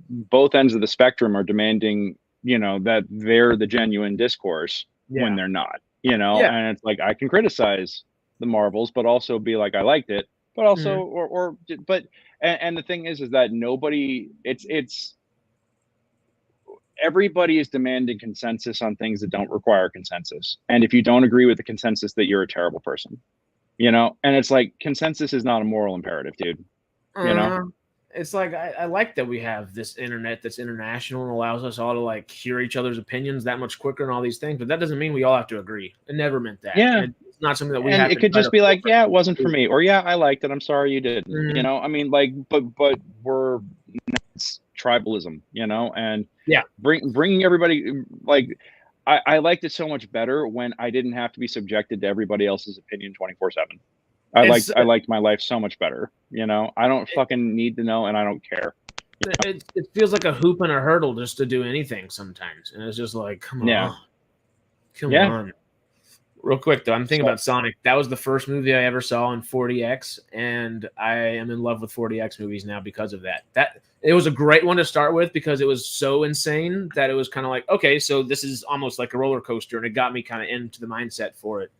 both ends of the spectrum are demanding, that they're the genuine discourse when they're not, and it's like, I can criticize the Marvels, but also be like, I liked it, but also, and the thing is that everybody is demanding consensus on things that don't require consensus. And if you don't agree with the consensus, that you're a terrible person, and it's like, consensus is not a moral imperative, dude. It's like, I like that we have this internet that's international and allows us all to like hear each other's opinions that much quicker and all these things, but that doesn't mean we all have to agree. It never meant that. Yeah. It's not something that we and have it to could just be like, yeah, it wasn't for me, or yeah, I liked it, I'm sorry you didn't. I mean, like, but we're tribalism, and bringing everybody, like, I liked it so much better when I didn't have to be subjected to everybody else's opinion 24/7. I liked my life so much better. I don't fucking need to know, and I don't care. It feels like a hoop and a hurdle just to do anything sometimes, and it's just like, come on. Real quick though, I'm thinking about Sonic. That was the first movie I ever saw in 40X, and I am in love with 40X movies now because of that. It was a great one to start with, because it was so insane that it was kind of like, okay, so this is almost like a roller coaster, and it got me kind of into the mindset for it.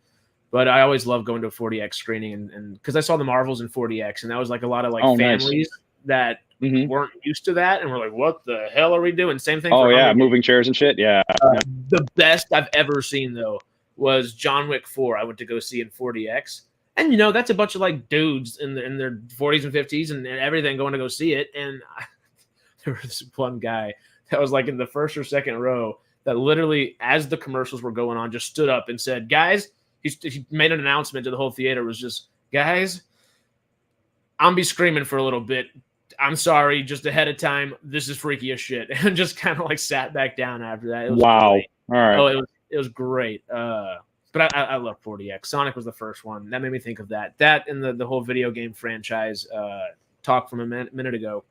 But I always love going to a 40X screening, and because I saw the Marvels in 40X, and that was like a lot of like families that weren't used to that, and we're like, what the hell are we doing? Same thing. Moving chairs and shit. Yeah. The best I've ever seen though was John Wick 4. I went to go see in 40X, and that's a bunch of like dudes in their 40s and 50s and everything going to go see it, and there was one guy that was like in the first or second row that literally, as the commercials were going on, just stood up and said, guys. He made an announcement to the whole theater. It was just, guys, I'm be screaming for a little bit. I'm sorry, just ahead of time. This is freaky as shit. And just kind of like sat back down after that. It was great. All right. Oh, it was great. But I love 40X. Sonic was the first one. That made me think of that. That and the whole video game franchise talk from a minute ago.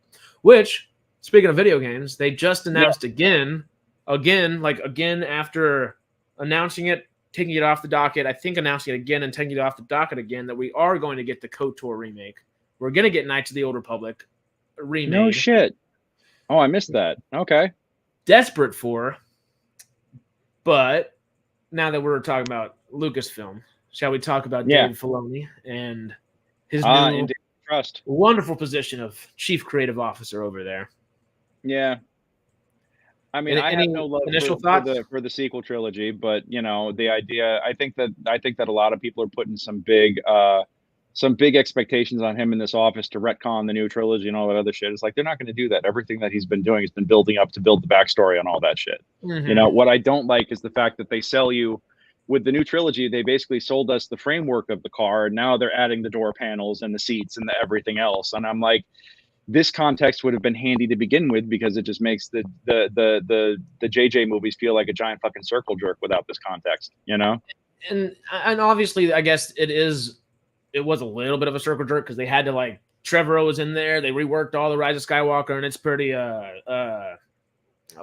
Which, speaking of video games, they just announced again after announcing it, taking it off the docket, I think announcing it again and taking it off the docket again, that we are going to get the KOTOR remake. We're going to get Knights of the Old Republic remake. No shit. Oh, I missed that. Okay. Desperate for. But now that we're talking about Lucasfilm, shall we talk about Dave Filoni and his new wonderful position of Chief Creative Officer over there? Yeah. I mean, I have no love for the sequel trilogy, but the idea. I think that a lot of people are putting some big expectations on him in this office to retcon the new trilogy and all that other shit. It's like, they're not going to do that. Everything that he's been doing has been building up to build the backstory on all that shit. What I don't like is the fact that they sell you with the new trilogy, they basically sold us the framework of the car, and now they're adding the door panels and the seats and the everything else. And I'm like, this context would have been handy to begin with, because it just makes the JJ movies feel like a giant fucking circle jerk without this context, you know? And obviously, I guess it was a little bit of a circle jerk because they had to, like, Trevorrow was in there. They reworked all the Rise of Skywalker, and it's pretty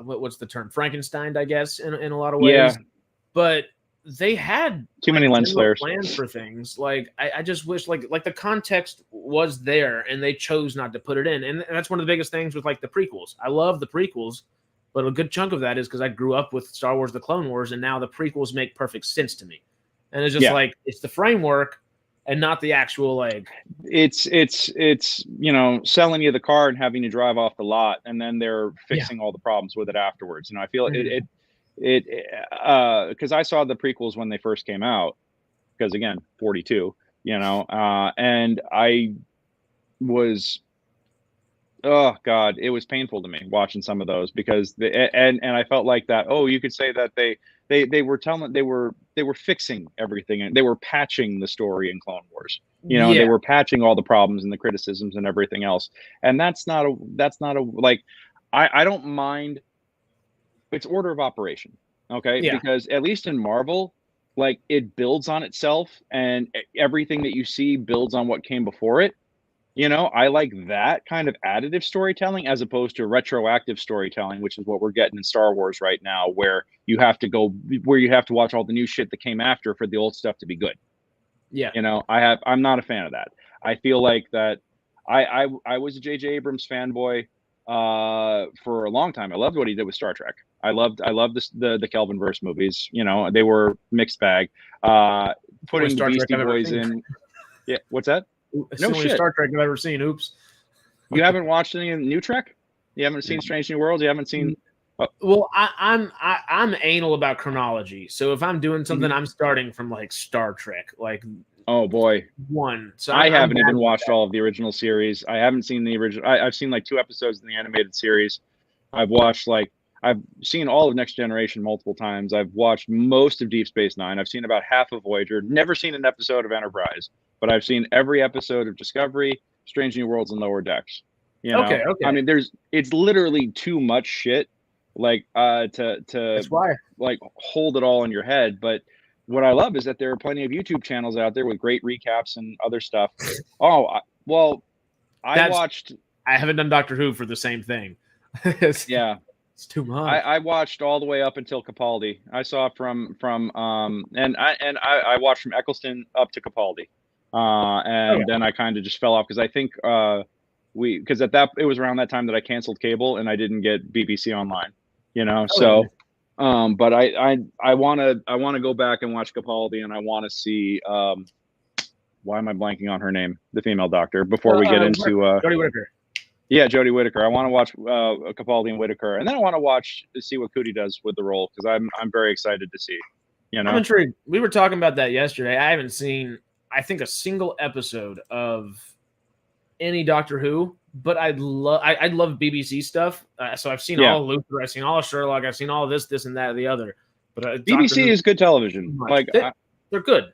what's the term? Frankenstein, I guess, in a lot of ways. Yeah. But they had too many lens flares plans for things. Like, I just wish like the context was there and they chose not to put it in. And that's one of the biggest things with like the prequels. I love the prequels, but a good chunk of that is because I grew up with Star Wars, the Clone Wars, and now the prequels make perfect sense to me. And it's just like, it's the framework and not the actual, like, it's you know, selling you the car and having you drive off the lot, and then they're fixing all the problems with it afterwards. You know, I feel because I saw the prequels when they first came out, because again, 42, you know, and I was, oh God, it was painful to me watching some of those, because and I felt like that, oh, you could say that they were fixing everything, and they were patching the story in Clone Wars. You know, they were patching all the problems and the criticisms and everything else. And that's not a like, I don't mind. It's order of operation. Okay. Because at least in Marvel, like, it builds on itself, and everything that you see builds on what came before it. You know, I like that kind of additive storytelling as opposed to retroactive storytelling, which is what we're getting in Star Wars right now, where you have to watch all the new shit that came after for the old stuff to be good. Yeah. You know, I'm not a fan of that. I feel like that I was a J.J. Abrams fanboy for a long time. I loved what he did with Star Trek. I loved the Kelvinverse movies. You know, they were mixed bag. Putting the Beastie Boys in. Yeah, what's that? It's no shit. Star Trek I've ever seen. Oops. You haven't watched any of New Trek? You haven't seen Strange New Worlds? You haven't seen? Well, I'm anal about chronology. So if I'm doing something, I'm starting from like Star Trek, like, oh boy, one. So I haven't even watched all of the original series. I haven't seen the original. I've seen like 2 episodes in the animated series. I've seen all of Next Generation multiple times. I've watched most of Deep Space Nine. I've seen about half of Voyager. Never seen an episode of Enterprise, but I've seen every episode of Discovery, Strange New Worlds, and Lower Decks. You know? Okay. I mean, it's literally too much shit, like, to that's why, like, hold it all in your head. But what I love is that there are plenty of YouTube channels out there with great recaps and other stuff. I haven't done Doctor Who for the same thing. It's too much. I watched all the way up until Capaldi. I saw from and I watched from Eccleston up to Capaldi, then I kind of just fell off, because I think because it was around that time that I canceled cable and I didn't get BBC Online, you know. But I want to go back and watch Capaldi, and I want to see why am I blanking on her name, the female doctor, before we get into Jodie Whittaker. Yeah, Jodie Whittaker. I want to watch Capaldi and Whittaker, and then I want to see what Cootie does with the role, because I'm very excited to see. You know, I'm intrigued. We were talking about that yesterday. I haven't seen, I think, a single episode of any Doctor Who, but I love BBC stuff. So I've seen all of Luther, I've seen all of Sherlock, I've seen all of this, and that, and the other. But BBC is good television. Like, they're good.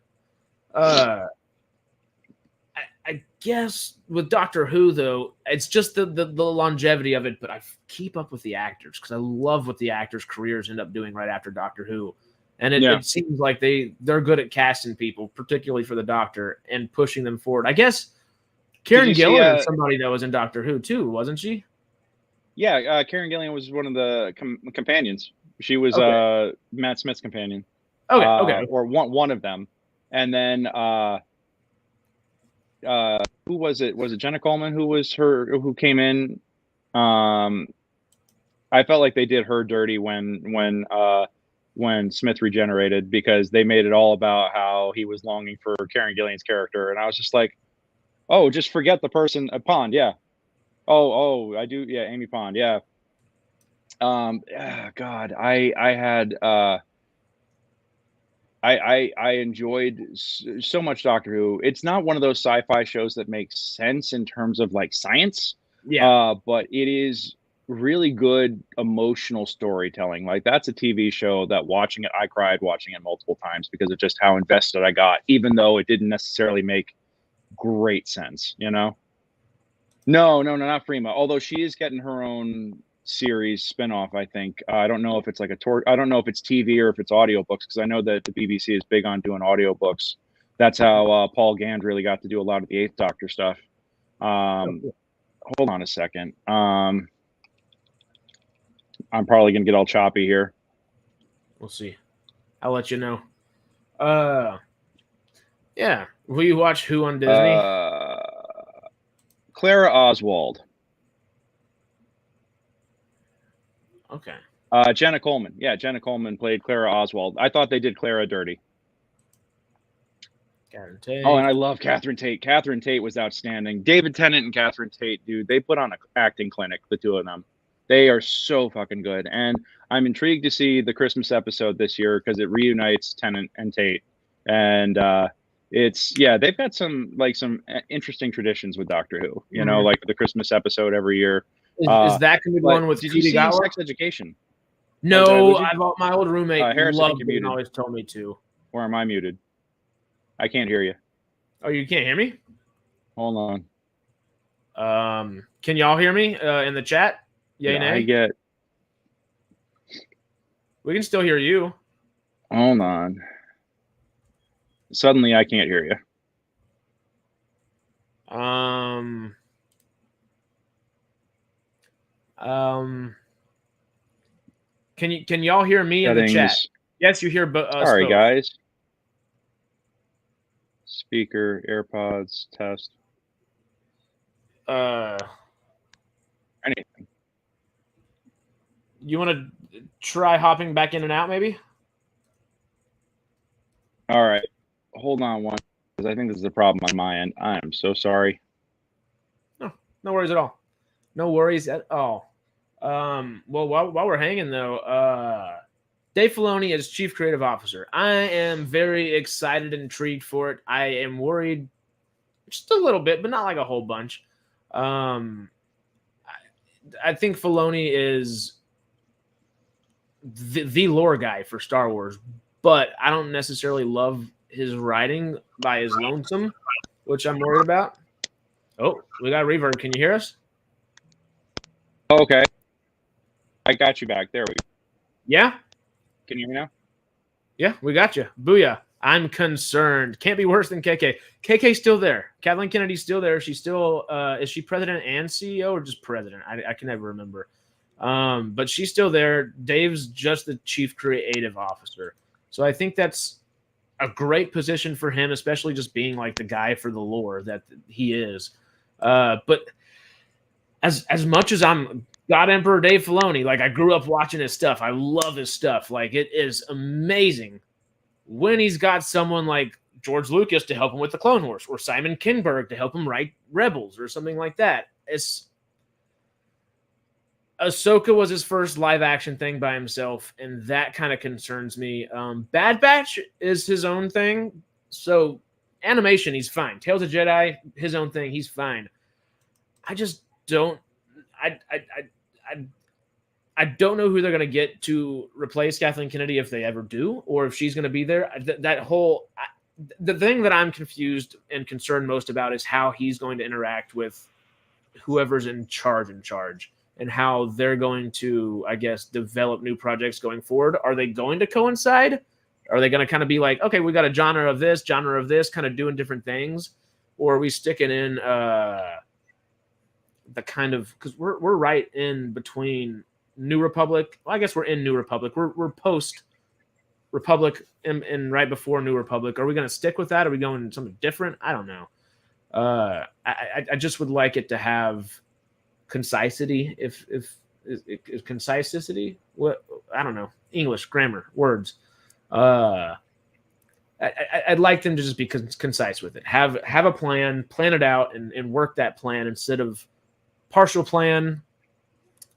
I guess with Doctor Who, though, it's just the longevity of it, but I keep up with the actors because I love what the actors' careers end up doing right after Doctor Who. And it seems like they're good at casting people, particularly for the Doctor, and pushing them forward. I guess Karen Gillan is somebody that was in Doctor Who, too, wasn't she? Yeah, Karen Gillan was one of the companions. She was Matt Smith's companion. Okay. Or one of them. And then... who was it? Was it Jenna Coleman who came in? I felt like they did her dirty when Smith regenerated, because they made it all about how he was longing for Karen Gillan's character, and I was just like, oh, just forget the person. Pond, yeah. Oh, I do, yeah. Amy Pond, yeah. God, I had. I enjoyed so much Doctor Who. It's not one of those sci-fi shows that makes sense in terms of like science. Yeah. But it is really good emotional storytelling. Like that's a TV show that watching it, I cried watching it multiple times because of just how invested I got, even though it didn't necessarily make great sense, you know? No, not Freema. Although she is getting her own series spinoff, I think. I don't know if it's like I don't know if it's TV or if it's audiobooks, because I know that the BBC is big on doing audiobooks. That's how Paul Gand really got to do a lot of the Eighth Doctor stuff. Hold on a second. I'm probably gonna get all choppy here. We'll see. I'll let you know. Yeah. Will you watch Who on Disney? Clara Oswald. Okay. Jenna Coleman. Yeah, Jenna Coleman played Clara Oswald. I thought they did Clara dirty. Catherine Tate. Oh, and I love Catherine Tate. Catherine Tate was outstanding. David Tennant and Catherine Tate, dude, they put on an acting clinic, the two of them. They are so fucking good. And I'm intrigued to see the Christmas episode this year because it reunites Tennant and Tate. And they've got some interesting traditions with Doctor Who, you know, like the Christmas episode every year. Is that going to be the one with did you see Sex Education? No, my old roommate loved it and always told me to. Or am I muted? I can't hear you. Oh, you can't hear me? Hold on. Can y'all hear me in the chat? Yay, nay? We can still hear you. Hold on. Suddenly, I can't hear you. Can y'all hear me in the chat? Yes, you hear. Sorry, guys. Speaker, AirPods, test. Anything. You want to try hopping back in and out, maybe? All right. Hold on one, because I think this is a problem on my end. I am so sorry. No worries at all. No worries at all. Well, while we're hanging, though, Dave Filoni as Chief Creative Officer. I am very excited and intrigued for it. I am worried just a little bit, but not like a whole bunch. I think Filoni is the lore guy for Star Wars, but I don't necessarily love his writing by his lonesome, which I'm worried about. Oh, we got reverb. Can you hear us? Okay. I got you back. There we go. Yeah? Can you hear me now? Yeah, we got you. Booyah. I'm concerned. Can't be worse than KK. KK's still there. Kathleen Kennedy's still there. She's still, is she president and CEO or just president? I can never remember. But she's still there. Dave's just the chief creative officer. So I think that's a great position for him, especially just being like the guy for the lore that he is. But as much as I'm God Emperor Dave Filoni, like I grew up watching his stuff. I love his stuff. Like it is amazing when he's got someone like George Lucas to help him with the Clone Wars or Simon Kinberg to help him write Rebels or something like that. Ahsoka was his first live action thing by himself, and that kind of concerns me. Bad Batch is his own thing. So animation, he's fine. Tales of Jedi, his own thing, he's fine. I just don't I don't know who they're going to get to replace Kathleen Kennedy if they ever do, or if she's going to be there. The thing that I'm confused and concerned most about is how he's going to interact with whoever's in charge, and how they're going to, I guess, develop new projects going forward. Are they going to coincide? Are they going to kind of be like, okay, we got a genre of this, kind of doing different things? Or are we sticking in the kind of, because we're right in between New Republic. Well, I guess we're in New Republic. We're post Republic and right before New Republic. Are we going to stick with that? Are we going something different? I don't know. I just would like it to have concisity. If concisity, what, I don't know. English grammar words. I'd like them to just be concise with it. Have a plan it out, and work that plan instead of partial plan.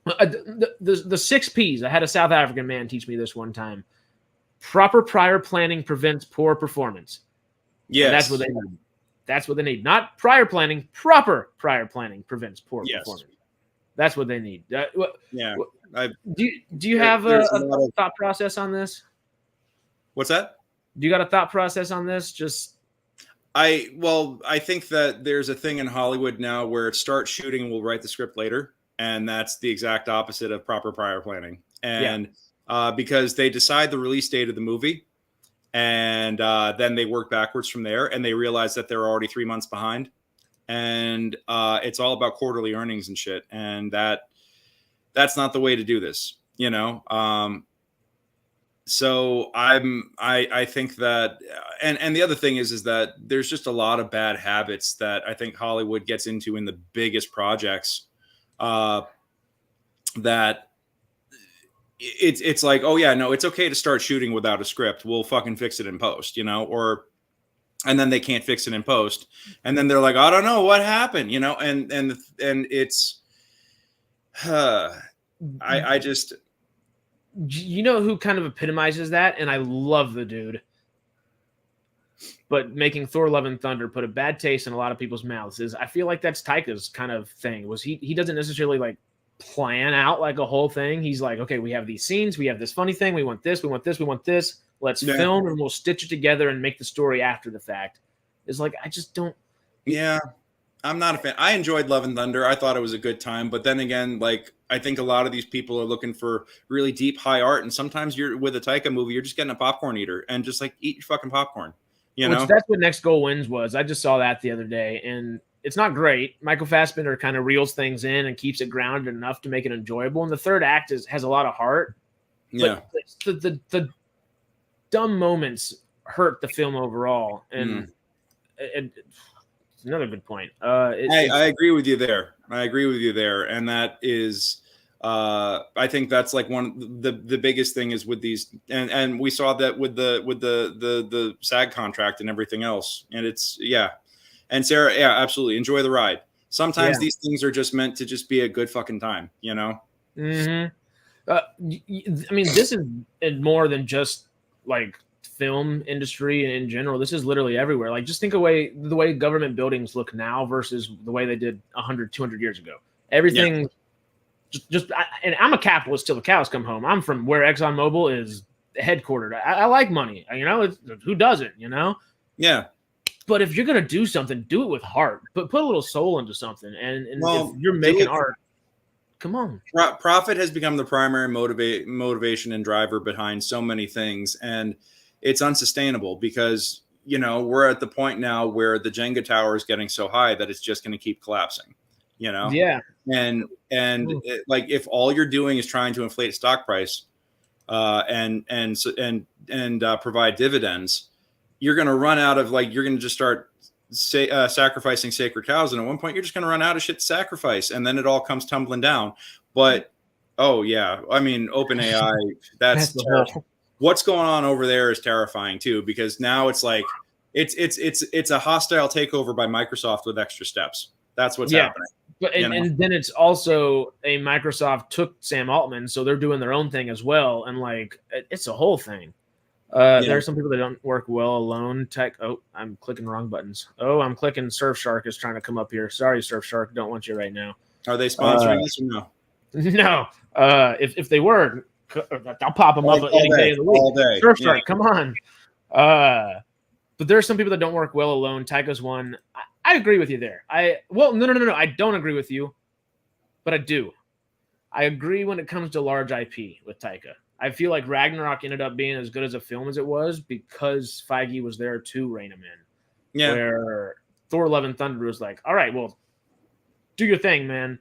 The 6 P's. I had a South African man teach me this one time. Proper prior planning prevents poor performance. Yes. And that's what they need. That's what they need. Not prior planning. Proper prior planning prevents poor performance. That's what they need. Yeah. Do you have a thought process on this? What's that? Do you got a thought process on this? I think that there's a thing in Hollywood now where it starts shooting and we'll write the script later. And that's the exact opposite of proper prior planning. And because they decide the release date of the movie, and then they work backwards from there, and they realize that they're already 3 months behind. And it's all about quarterly earnings and shit. And that's not the way to do this, you know? So I think that, and the other thing is that there's just a lot of bad habits that I think Hollywood gets into in the biggest projects, that it's like, oh yeah, no, it's okay to start shooting without a script. We'll fucking fix it in post, you know, and then they can't fix it in post. And then they're like, I don't know what happened, you know? And it's, I just, you know who kind of epitomizes that? And I love the dude, but making Thor: Love and Thunder put a bad taste in a lot of people's mouths. I feel like that's Taika's kind of thing. He doesn't necessarily like plan out like a whole thing. He's like, okay, we have these scenes, we have this funny thing, we want this, we want this, we want this. Let's film and we'll stitch it together and make the story after the fact. It's like, I just don't. Yeah, I'm not a fan. I enjoyed Love and Thunder. I thought it was a good time, but then again, like, I think a lot of these people are looking for really deep, high art, and sometimes you're with a Taika movie, you're just getting a popcorn eater and just like eat your fucking popcorn. You know, that's what Next Goal Wins was. I just saw that the other day, and it's not great. Michael Fassbender kind of reels things in and keeps it grounded enough to make it enjoyable. And the third act has a lot of heart. Yeah, but the dumb moments hurt the film overall, and it's another good point. I agree with you there. And that is, I think that's like the biggest thing is with these, and we saw that with the SAG contract and everything else. And it's and Sarah, absolutely enjoy the ride. Sometimes these things are just meant to just be a good fucking time, you know. Mm-hmm. I mean, this is more than just like film industry in general. This is literally everywhere. Like, just think the way government buildings look now versus the way they did 100, 200 years ago. Everything and I'm a capitalist till the cows come home. I'm from where ExxonMobil is headquartered. I like money, you know, who doesn't, you know? Yeah. But if you're going to do something, do it with heart, but put a little soul into something. And well, if you're making art, come on. Profit has become the primary motivation and driver behind so many things. And it's unsustainable because, you know, we're at the point now where the Jenga tower is getting so high that it's just going to keep collapsing, you know? Yeah. And like, if all you're doing is trying to inflate stock price, and provide dividends, you're going to run out of, like, you're going to just start sacrificing sacred cows. And at one point you're just going to run out of shit to sacrifice. And then it all comes tumbling down. But, oh yeah, I mean, OpenAI, that's terrible. What's going on over there is terrifying too, because now it's like, it's a hostile takeover by Microsoft with extra steps. That's what's happening. But and then it's also Microsoft took Sam Altman, so they're doing their own thing as well. And like, it's a whole thing. There are some people that don't work well alone. I'm clicking wrong buttons. I'm clicking Surfshark is trying to come up here. Sorry, Surfshark, don't want you right now. Are they sponsoring this or no? No. If they were, I'll pop them up any day of the week. All day. Surfshark, come on. But there are some people that don't work well alone. Taika's one. I agree with you there. No. I don't agree with you, but I do. I agree when it comes to large IP with Taika. I feel like Ragnarok ended up being as good as a film as it was because Feige was there to rein him in. Yeah. Where Thor: Love and Thunder was like, all right, well, do your thing, man.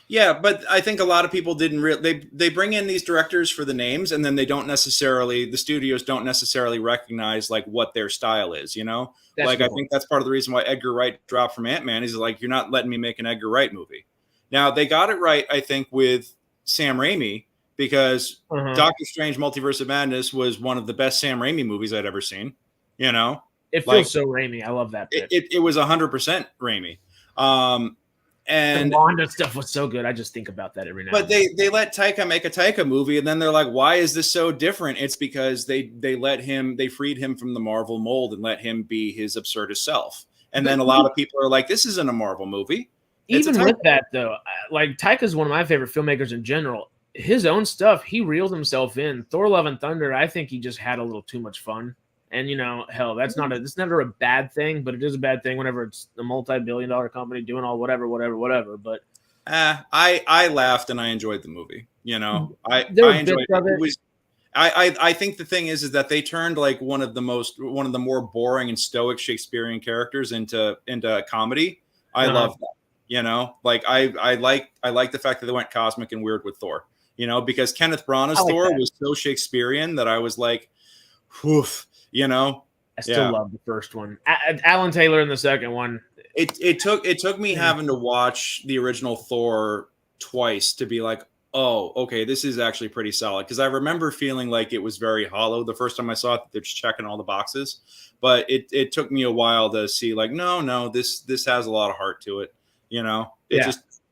Yeah, but I think a lot of people didn't they bring in these directors for the names, and then the studios don't necessarily recognize like what their style is, you know? I think that's part of the reason why Edgar Wright dropped from Ant-Man. He's like, you're not letting me make an Edgar Wright movie. Now, they got it right, I think, with Sam Raimi, because Doctor Strange Multiverse of Madness was one of the best Sam Raimi movies I'd ever seen, you know? It feels so Raimi. I love that bit. It was 100% Raimi. And the Wanda stuff was so good. I just think about that every now and then. But they let Taika make a Taika movie, and then they're like, why is this so different? It's because they freed him from the Marvel mold and let him be his absurdist self. And then a lot of people are like, this isn't a Marvel movie. Even with that though, like Taika's one of my favorite filmmakers in general. His own stuff, he reeled himself in. Thor: Love and Thunder, I think he just had a little too much fun. And hell, it's never a bad thing, but it is a bad thing whenever it's a multi-billion-dollar company doing all whatever. But I laughed and I enjoyed the movie. I enjoyed it. I think the thing is that they turned like one of the more boring and stoic Shakespearean characters into comedy. I love that. Like I like the fact that they went cosmic and weird with Thor. Because Kenneth Branagh's Thor was so Shakespearean that I was like, woof. I still love the first one. Alan Taylor in the second one. It took me having to watch the original Thor twice to be like, oh, okay, this is actually pretty solid. Because I remember feeling like it was very hollow the first time I saw it. They're just checking all the boxes, but it took me a while to see like, no, this has a lot of heart to it.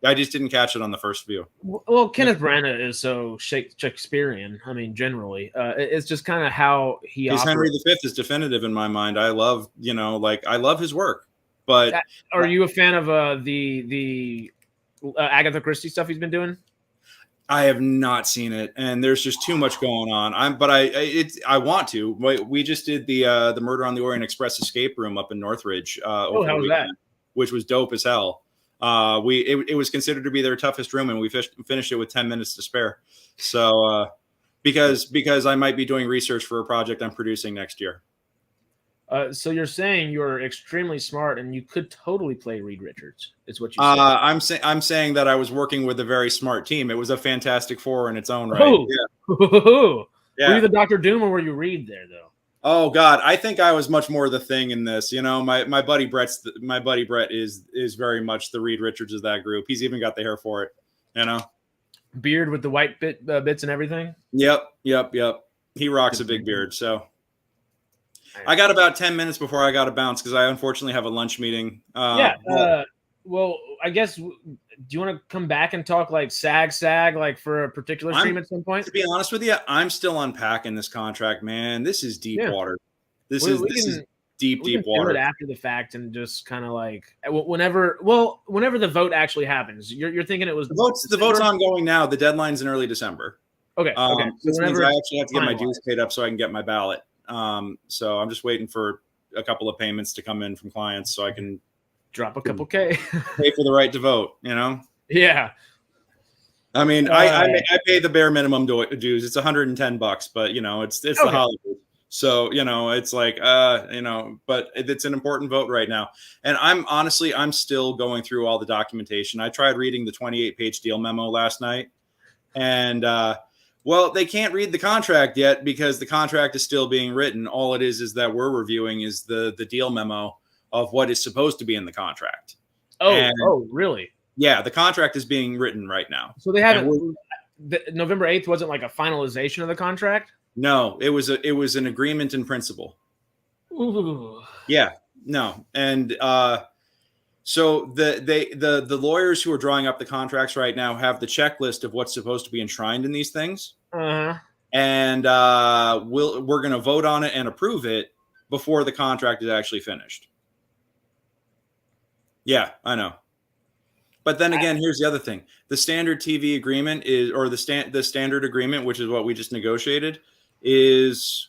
I just didn't catch it on the first view. Well, Kenneth Branagh is so Shakespearean. I mean, generally, it's just kind of how he. His Henry V is definitive in my mind. I love, I love his work. But are you a fan of the Agatha Christie stuff he's been doing? I have not seen it, and there's just too much going on. I want to. We just did the Murder on the Orient Express escape room up in Northridge. How was that? Which was dope as hell. It was considered to be their toughest room, and we finished it with 10 minutes to spare. So because I might be doing research for a project I'm producing next year. So you're saying you're extremely smart and you could totally play Reed Richards. Is what you said. I'm saying that I was working with a very smart team. It was a Fantastic Four in its own right. Yeah. Were you the Dr. Doom or were you Reed there though? Oh God, I think I was much more the Thing in this. My buddy Brett is very much the Reed Richards of that group. He's even got the hair for it. Beard with the white bits and everything. Yep. He rocks a big beard. So I got about 10 minutes before I got to bounce because I unfortunately have a lunch meeting. Well, I guess, do you want to come back and talk like SAG like for a particular stream at some point? To be honest with you, I'm still unpacking this contract, man. This is deep water. This is deep water. Do it after the fact and just kind of like whenever the vote actually happens. You're thinking it was the vote's ongoing now. The deadline's in early December. Okay. This means I actually have to get my dues paid up so I can get my ballot. So I'm just waiting for a couple of payments to come in from clients so I can drop a couple K, pay for the right to vote. Yeah. I mean, I pay the bare minimum dues. It's $110, but it's the Hollywood. So it's like but it's an important vote right now. And I'm still going through all the documentation. I tried reading the 28-page deal memo last night, and well, they can't read the contract yet because the contract is still being written. All it is that we're reviewing is the deal memo of what is supposed to be in the contract. Oh, really? Yeah, the contract is being written right now. So they haven't. November 8th wasn't like a finalization of the contract? No, it was an agreement in principle. Ooh. Yeah, no, and so the lawyers who are drawing up the contracts right now have the checklist of what's supposed to be enshrined in these things, and we're going to vote on it and approve it before the contract is actually finished. Yeah, I know. But then again, here's the other thing: the standard TV agreement the standard agreement, which is what we just negotiated, is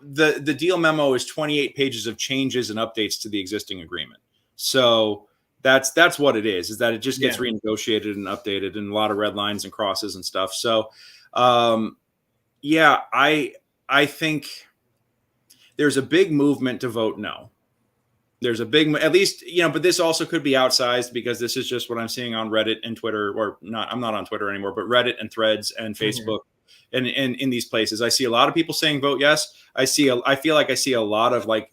the deal memo is 28 pages of changes and updates to the existing agreement. So that's what it is that it just gets renegotiated and updated, and a lot of red lines and crosses and stuff. So I think there's a big movement to vote no. There's a big, at least, but this also could be outsized because this is just what I'm seeing on Reddit and Twitter, or not. I'm not on Twitter anymore, but Reddit and Threads and Facebook and in these places. I see a lot of people saying vote yes. I feel like I see a lot of like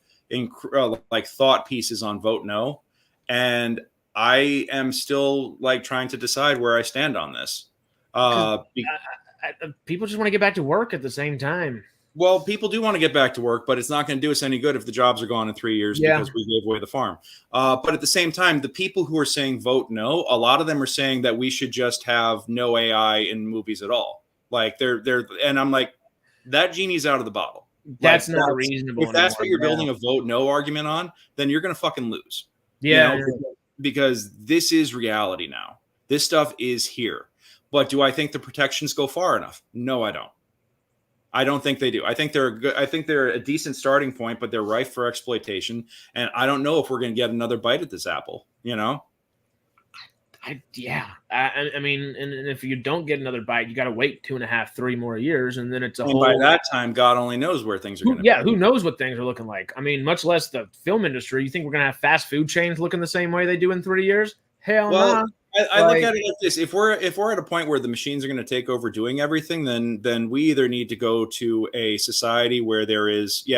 thought pieces on vote no. And I am still like trying to decide where I stand on this. People just want to get back to work at the same time. Well, people do want to get back to work, but it's not going to do us any good if the jobs are gone in 3 years because we gave away the farm. But at the same time, the people who are saying vote no, a lot of them are saying that we should just have no AI in movies at all. Like and I'm like, that genie's out of the bottle. That's not reasonable. If that's what you're building a vote no argument on, then you're going to fucking lose. Yeah. because this is reality now. This stuff is here. But do I think the protections go far enough? No, I don't. I don't think they do. I think they're good. I think they're a decent starting point, but they're rife for exploitation. And I don't know if we're going to get another bite at this apple, you know? I mean, and if you don't get another bite, you got to wait 2.5, 3 more years, and then it's a whole. By that time, God only knows where things are going to be. Yeah, who knows what things are looking like? I mean, much less the film industry. You think we're going to have fast food chains looking the same way they do in 3 years? Hell no. Nah. I look at it like this: if we're at a point where the machines are going to take over doing everything, then we either need to go to a society where there is,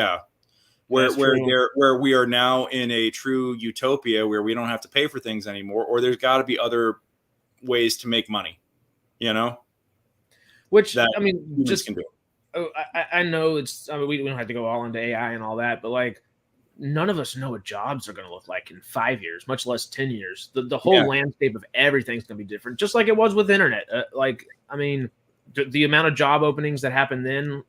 where we are now in a true utopia where we don't have to pay for things anymore, or there's got to be other ways to make money, you know. Which I mean, just can do. I know it's. I mean, we don't have to go all into AI and all that, but like, none of us know what jobs are going to look like in 5 years, much less 10 years. The whole landscape of everything's going to be different, just like it was with internet. I mean, the amount of job openings that happened then,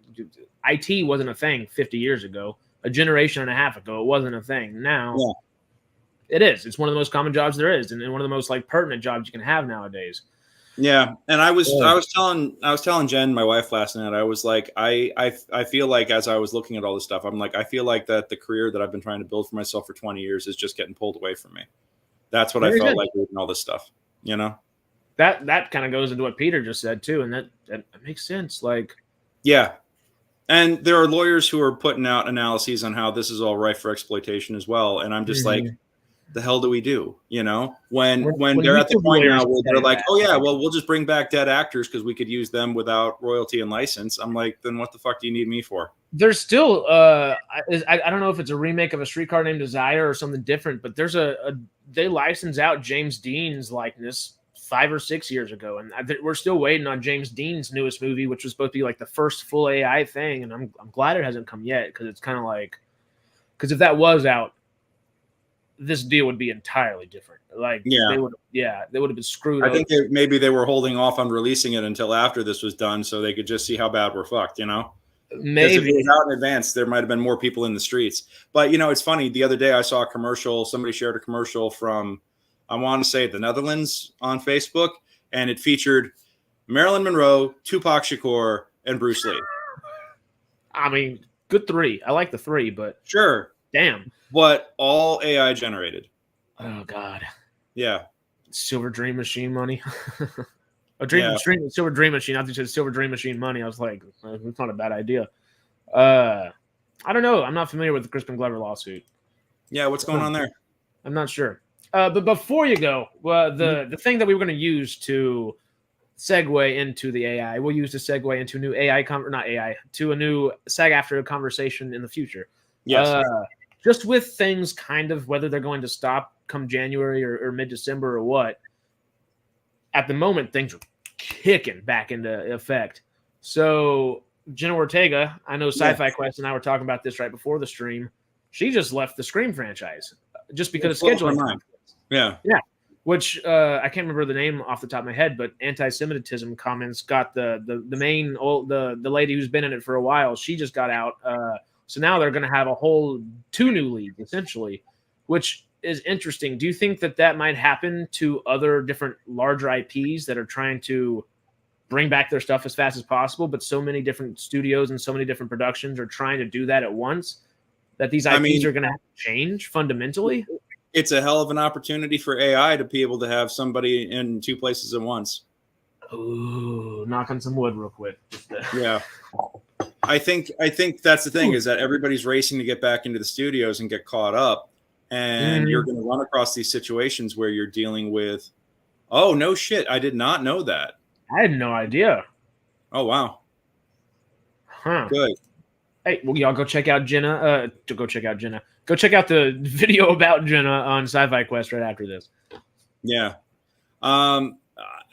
IT wasn't a thing 50 years ago. A generation and a half ago, it wasn't a thing. Now, it is. It's one of the most common jobs there is, and one of the most like pertinent jobs you can have nowadays. Yeah, and I was telling Jen, my wife, last night. I was like, I feel like as I was looking at all this stuff, I'm like, I feel like that the career that I've been trying to build for myself for 20 years is just getting pulled away from me. That's what I felt like reading all this stuff. You know, that kind of goes into what Peter just said too, and that makes sense. Like, yeah, and there are lawyers who are putting out analyses on how this is all rife for exploitation as well, and I'm just like, the hell do we do? You know, when they're at the point now where they're like, oh yeah, well, we'll just bring back dead actors because we could use them without royalty and license. I'm like, then what the fuck do you need me for? There's still I don't know if it's a remake of A Streetcar Named Desire or something different, but there's they license out James Dean's likeness 5 or 6 years ago, and we're still waiting on James Dean's newest movie, which was supposed to be like the first full AI thing, and I'm glad it hasn't come yet, because it's kind of like, because if that was out, this deal would be entirely different. Like, they would have been screwed. I think maybe they were holding off on releasing it until after this was done, so they could just see how bad we're fucked. You know, maybe if it was out in advance, there might have been more people in the streets. But you know, it's funny. The other day, I saw a commercial. Somebody shared a commercial from, I want to say, the Netherlands on Facebook, and it featured Marilyn Monroe, Tupac Shakur, and Bruce Lee. I mean, good 3. I like the 3, but sure, damn. But all AI generated. Oh God. Yeah. Silver Dream Machine money. Silver Dream Machine. I think it's Silver Dream Machine money. I was like, it's not a bad idea. I don't know. I'm not familiar with the Crispin Glover lawsuit. Yeah, what's going on there? I'm not sure. But before you go, the thing that we were going to use to segue into the AI, we'll use to segue into a new to a new SAG AFTRA conversation in the future. Yes. Just with things kind of, whether they're going to stop come January or mid-December or what, at the moment, things are kicking back into effect. So Jenna Ortega, I know Sci-Fi Quest and I were talking about this right before the stream. She just left the Scream franchise just because of scheduling. Yeah. Which I can't remember the name off the top of my head, but anti-Semitism comments got the lady who's been in it for a while. She just got out. So now they're going to have a whole 2 new leads, essentially, which is interesting. Do you think that might happen to other different larger IPs that are trying to bring back their stuff as fast as possible, but so many different studios and so many different productions are trying to do that at once that these IPs are going to have to change fundamentally? It's a hell of an opportunity for AI to be able to have somebody in 2 places at once. Ooh, knock on some wood real quick. Yeah. I think that's the thing, is that everybody's racing to get back into the studios and get caught up. And you're going to run across these situations where you're dealing with, oh, no shit, I did not know that. I had no idea. Oh, wow. Huh. Good. Hey, well, y'all go check out Jenna. Go check out the video about Jenna on Sci-Fi Quest right after this. Yeah.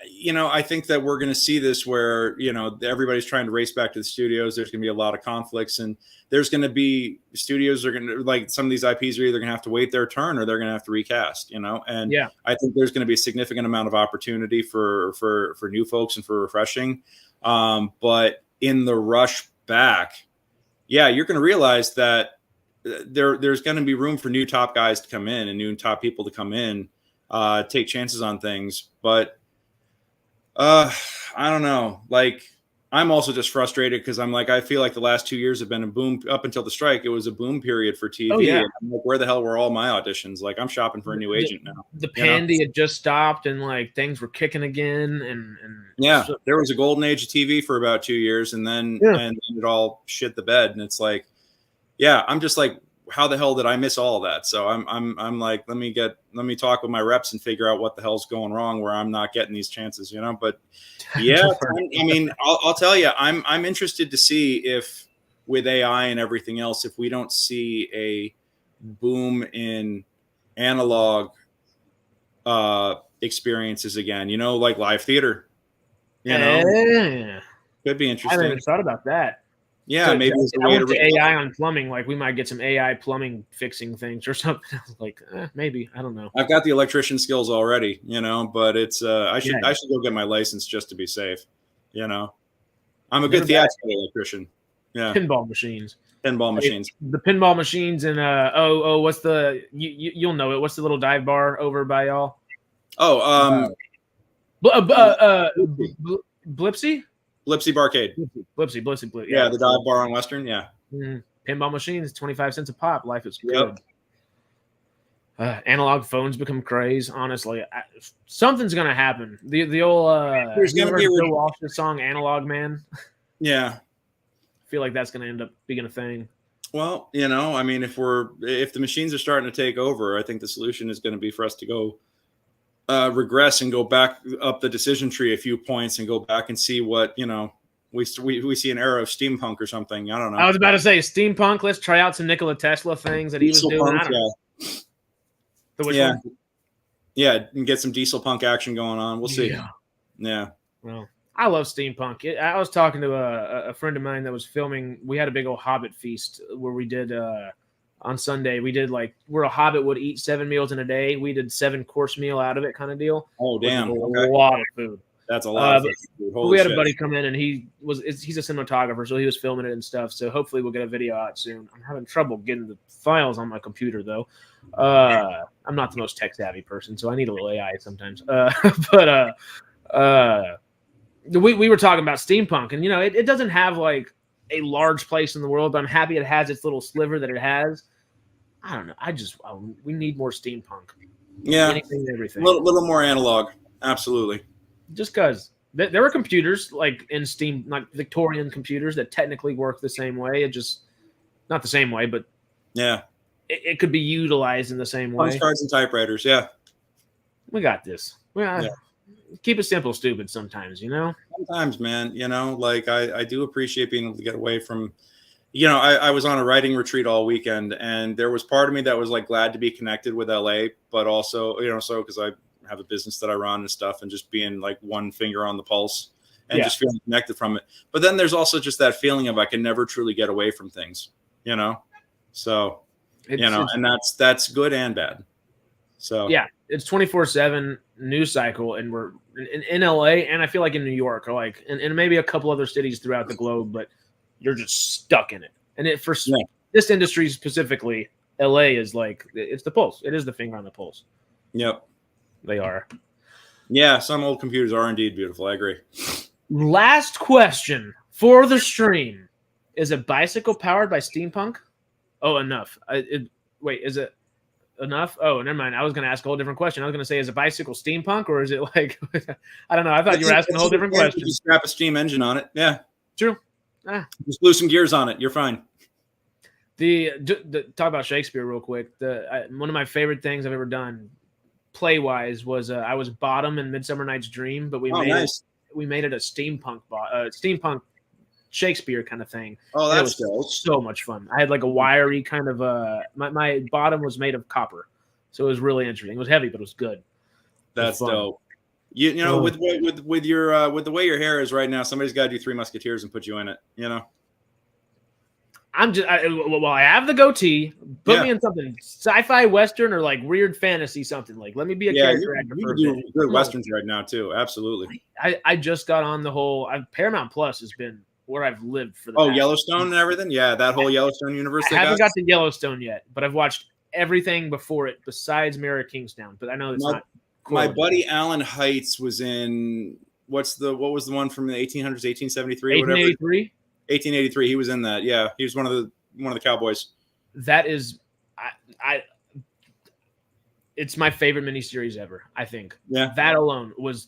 You know, I think that we're going to see this where, you know, everybody's trying to race back to the studios. There's going to be a lot of conflicts, and there's going to be studios are going to, like, some of these IPs are either going to have to wait their turn or they're going to have to recast, you know? And I think there's going to be a significant amount of opportunity for new folks and for refreshing. But in the rush back, you're going to realize that there's going to be room for new top guys to come in and new top people to come in. take chances on things. But I don't know. Like, I'm also just frustrated because I'm like, I feel like the last 2 years have been a boom up until the strike. It was a boom period for TV. Oh, yeah. And I'm like, where the hell were all my auditions? Like, I'm shopping for a new agent now. The pandy had just stopped and like things were kicking again. And yeah, there was a golden age of TV for about 2 years, and then and it all shit the bed. And it's like, yeah, I'm just like, how the hell did I miss all of that? So I'm like, let me talk with my reps and figure out what the hell's going wrong where I'm not getting these chances, you know. But yeah, I mean, I'll tell you, I'm interested to see if with AI and everything else, if we don't see a boom in analog experiences again, you know, like live theater. You know, could be interesting. I haven't even thought about that. Yeah, so, maybe it's a way to AI on plumbing. Like we might get some AI plumbing fixing things or something. Like maybe, I don't know. I've got the electrician skills already, you know, but it's I should go get my license just to be safe. You know, I'm a good theatrical electrician. Yeah, pinball machines. The pinball machines and what's the you'll know it? What's the little dive bar over by y'all? Oh, Blipsy. Blipsy Barcade. Blipsy. Yeah, the dive bar on Western. Yeah. Mm-hmm. Pinball machines, 25 cents a pop. Life is good. Yep. Analog phones become craze. Honestly, something's gonna happen. The old there's gonna be a Joe Walsh's song "Analog Man." Yeah, I feel like that's gonna end up being a thing. Well, you know, I mean, if the machines are starting to take over, I think the solution is going to be for us to go regress and go back up the decision tree a few points and go back and see what, you know, we see an era of steampunk or something. I don't know. I was about to say steampunk. Let's try out some Nikola Tesla things that he was doing. One? Yeah, and get some diesel punk action going on. We'll see. Yeah. Well, I love steampunk. I was talking to a friend of mine that was filming. We had a big old Hobbit feast where we did on Sunday. We did like where a Hobbit would eat 7 meals in a day. We did 7-course meal out of it, kind of deal. Oh damn! A lot of food. That's a lot. We had a buddy come in and he's a cinematographer, so he was filming it and stuff. So hopefully we'll get a video out soon. I'm having trouble getting the files on my computer though. I'm not the most tech savvy person, so I need a little AI sometimes. We were talking about steampunk, and you know, it doesn't have like a large place in the world, but I'm happy it has its little sliver that it has. I don't know. We need more steampunk. Yeah, anything, everything. Little more analog. Absolutely. Just because there were computers like in Steam, like Victorian computers that technically work the same way. It just not the same way, but yeah, it could be utilized in the same way. Punch cards and typewriters. Yeah, we got this. Keep it simple, stupid. Sometimes, you know. Sometimes, man. You know, like I do appreciate being able to get away from. You know, I was on a writing retreat all weekend, and there was part of me that was like glad to be connected with LA, but also, you know, so because I have a business that I run and stuff, and just being like one finger on the pulse and just feeling connected from it. But then there's also just that feeling of I can never truly get away from things, you know? So, and that's good and bad. So yeah, it's 24/7 news cycle, and we're in LA, and I feel like in New York, or like, and maybe a couple other cities throughout the globe, but you're just stuck in it. And this industry specifically, LA is like, it's the pulse. It is the finger on the pulse. Yep. They are. Yeah, some old computers are indeed beautiful. I agree. Last question for the stream. Is a bicycle powered by steampunk? Oh, enough. Wait, is it enough? Oh, never mind. I was going to ask a whole different question. I was going to say, is a bicycle steampunk, or is it like, I don't know. I thought you were asking a whole different question. You strap a steam engine on it. Yeah. True. Just glue some gears on it. You're fine. The talk about Shakespeare real quick. One of my favorite things I've ever done play-wise was I was bottom in Midsummer Night's Dream, but we made it a steampunk Shakespeare kind of thing. Oh, that's cool. So much fun. I had like a wiry kind of my bottom was made of copper, so it was really interesting. It was heavy, but it was good. That's dope. You know, with the way your hair is right now, somebody's got to do Three Musketeers and put you in it. You know. I have the goatee. Put me in something sci-fi western or like weird fantasy something. Like, let me be a character actor. You do good westerns right now too. Absolutely. I just got on the whole. Paramount Plus has been where I've lived for. Yellowstone and everything. Yeah, that whole Yellowstone universe. I haven't got to Yellowstone yet, but I've watched everything before it besides Mirror Kingstown. But I know it's not. my buddy Alan Heights was in what was the one from the 1800s, 1873, 1883? 1883. He was in that. Yeah, he was one of the cowboys. That is, it's my favorite miniseries ever. I think. Yeah, that alone was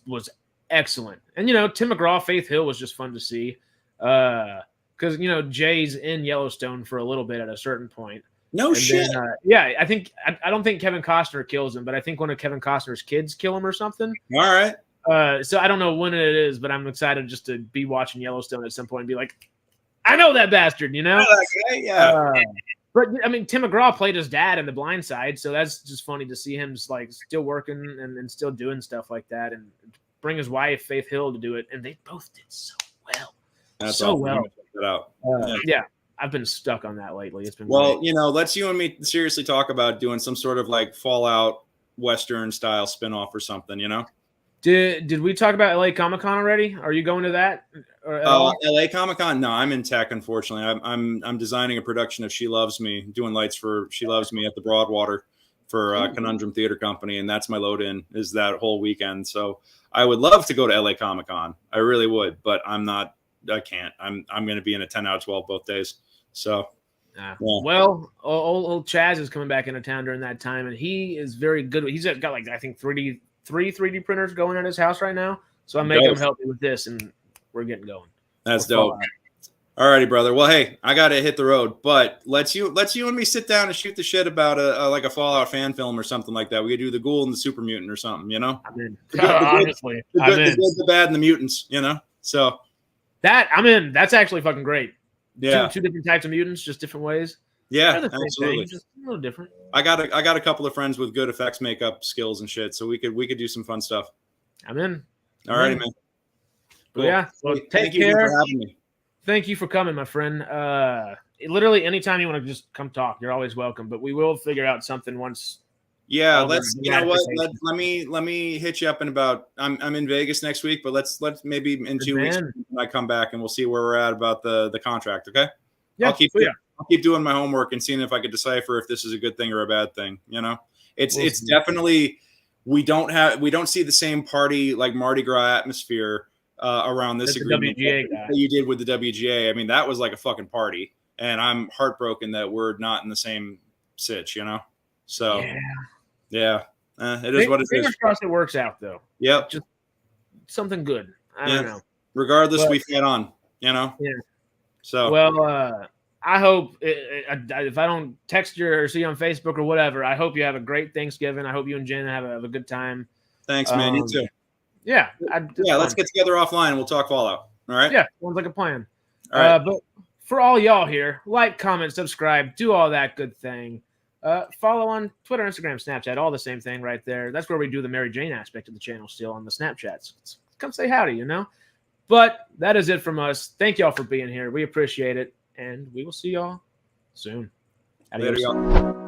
excellent. And Tim McGraw, Faith Hill was just fun to see, because Jay's in Yellowstone for a little bit at a certain point. No and shit. Then, yeah, I don't think Kevin Costner kills him, but I think one of Kevin Costner's kids kill him or something. All right. So I don't know when it is, but I'm excited just to be watching Yellowstone at some point and be like, I know that bastard, that guy, yeah. But I mean, Tim McGraw played his dad in The Blind Side, so that's just funny to see him like still working and still doing stuff like that, and bring his wife Faith Hill to do it, and they both did so well. That's so awesome. well. Check that out. Yeah, I've been stuck on that lately. It's been well, great. Let's you and me seriously talk about doing some sort of like Fallout Western style spinoff or something. Did we talk about LA Comic-Con already? Are you going to that? LA Comic-Con? No, I'm in tech, unfortunately. I'm designing a production of She Loves Me, doing lights for She Loves Me at the Broadwater for Conundrum Theater Company, and that's my load in is that whole weekend. So I would love to go to LA Comic-Con. I really would, but I can't. I'm going to be in a 10 out of 12 both days. So yeah. Well, old Chaz is coming back into town during that time, and he is very good. He's got like I think 3 3D printers going at his house right now. So I'm making him help me with this, and we're getting going. That's dope. All righty, brother. Well, hey, I got to hit the road, but let's you and me sit down and shoot the shit about a Fallout fan film or something like that. We could do the Ghoul and the Super Mutant or something, I'm in. Honestly, the good, the bad, and the mutants, So that I'm in. That's actually fucking great. Yeah, two different types of mutants, just different ways. Yeah, absolutely. Thing, just a little different. I got a couple of friends with good effects makeup skills and shit, so we could do some fun stuff. I'm in. All righty, man. Cool. Yeah. Well, take care. Thank you for having me. Thank you for coming, my friend. Literally, anytime you want to just come talk, you're always welcome. But we will figure out something once. Yeah, let's. You know what? Let me hit you up in about. I'm in Vegas next week, but let's maybe in 2 weeks when I come back and we'll see where we're at about the contract. Okay. Yeah. I'll keep doing my homework and seeing if I could decipher if this is a good thing or a bad thing. It's definitely we don't see the same party like Mardi Gras atmosphere around this agreement that you did with the WGA. I mean, that was like a fucking party, and I'm heartbroken that we're not in the same sitch. So yeah, it is what it is. Fingers crossed it works out though. Yep, just something good. I don't know. Regardless, we fed on. Yeah. So well, I hope if I don't text you or see you on Facebook or whatever, I hope you have a great Thanksgiving. I hope you and Jen have a good time. Thanks, man. You too. Yeah. Let's get together offline and we'll talk Fallout. All right. Yeah. Sounds like a plan. All right. But for all y'all here, like, comment, subscribe, do all that good thing. Follow on Twitter, Instagram, Snapchat, all the same thing right there. That's where we do the Mary Jane aspect of the channel still on the Snapchats. Come say howdy, But that is it from us. Thank y'all for being here. We appreciate it. And we will see y'all soon. Later, y'all.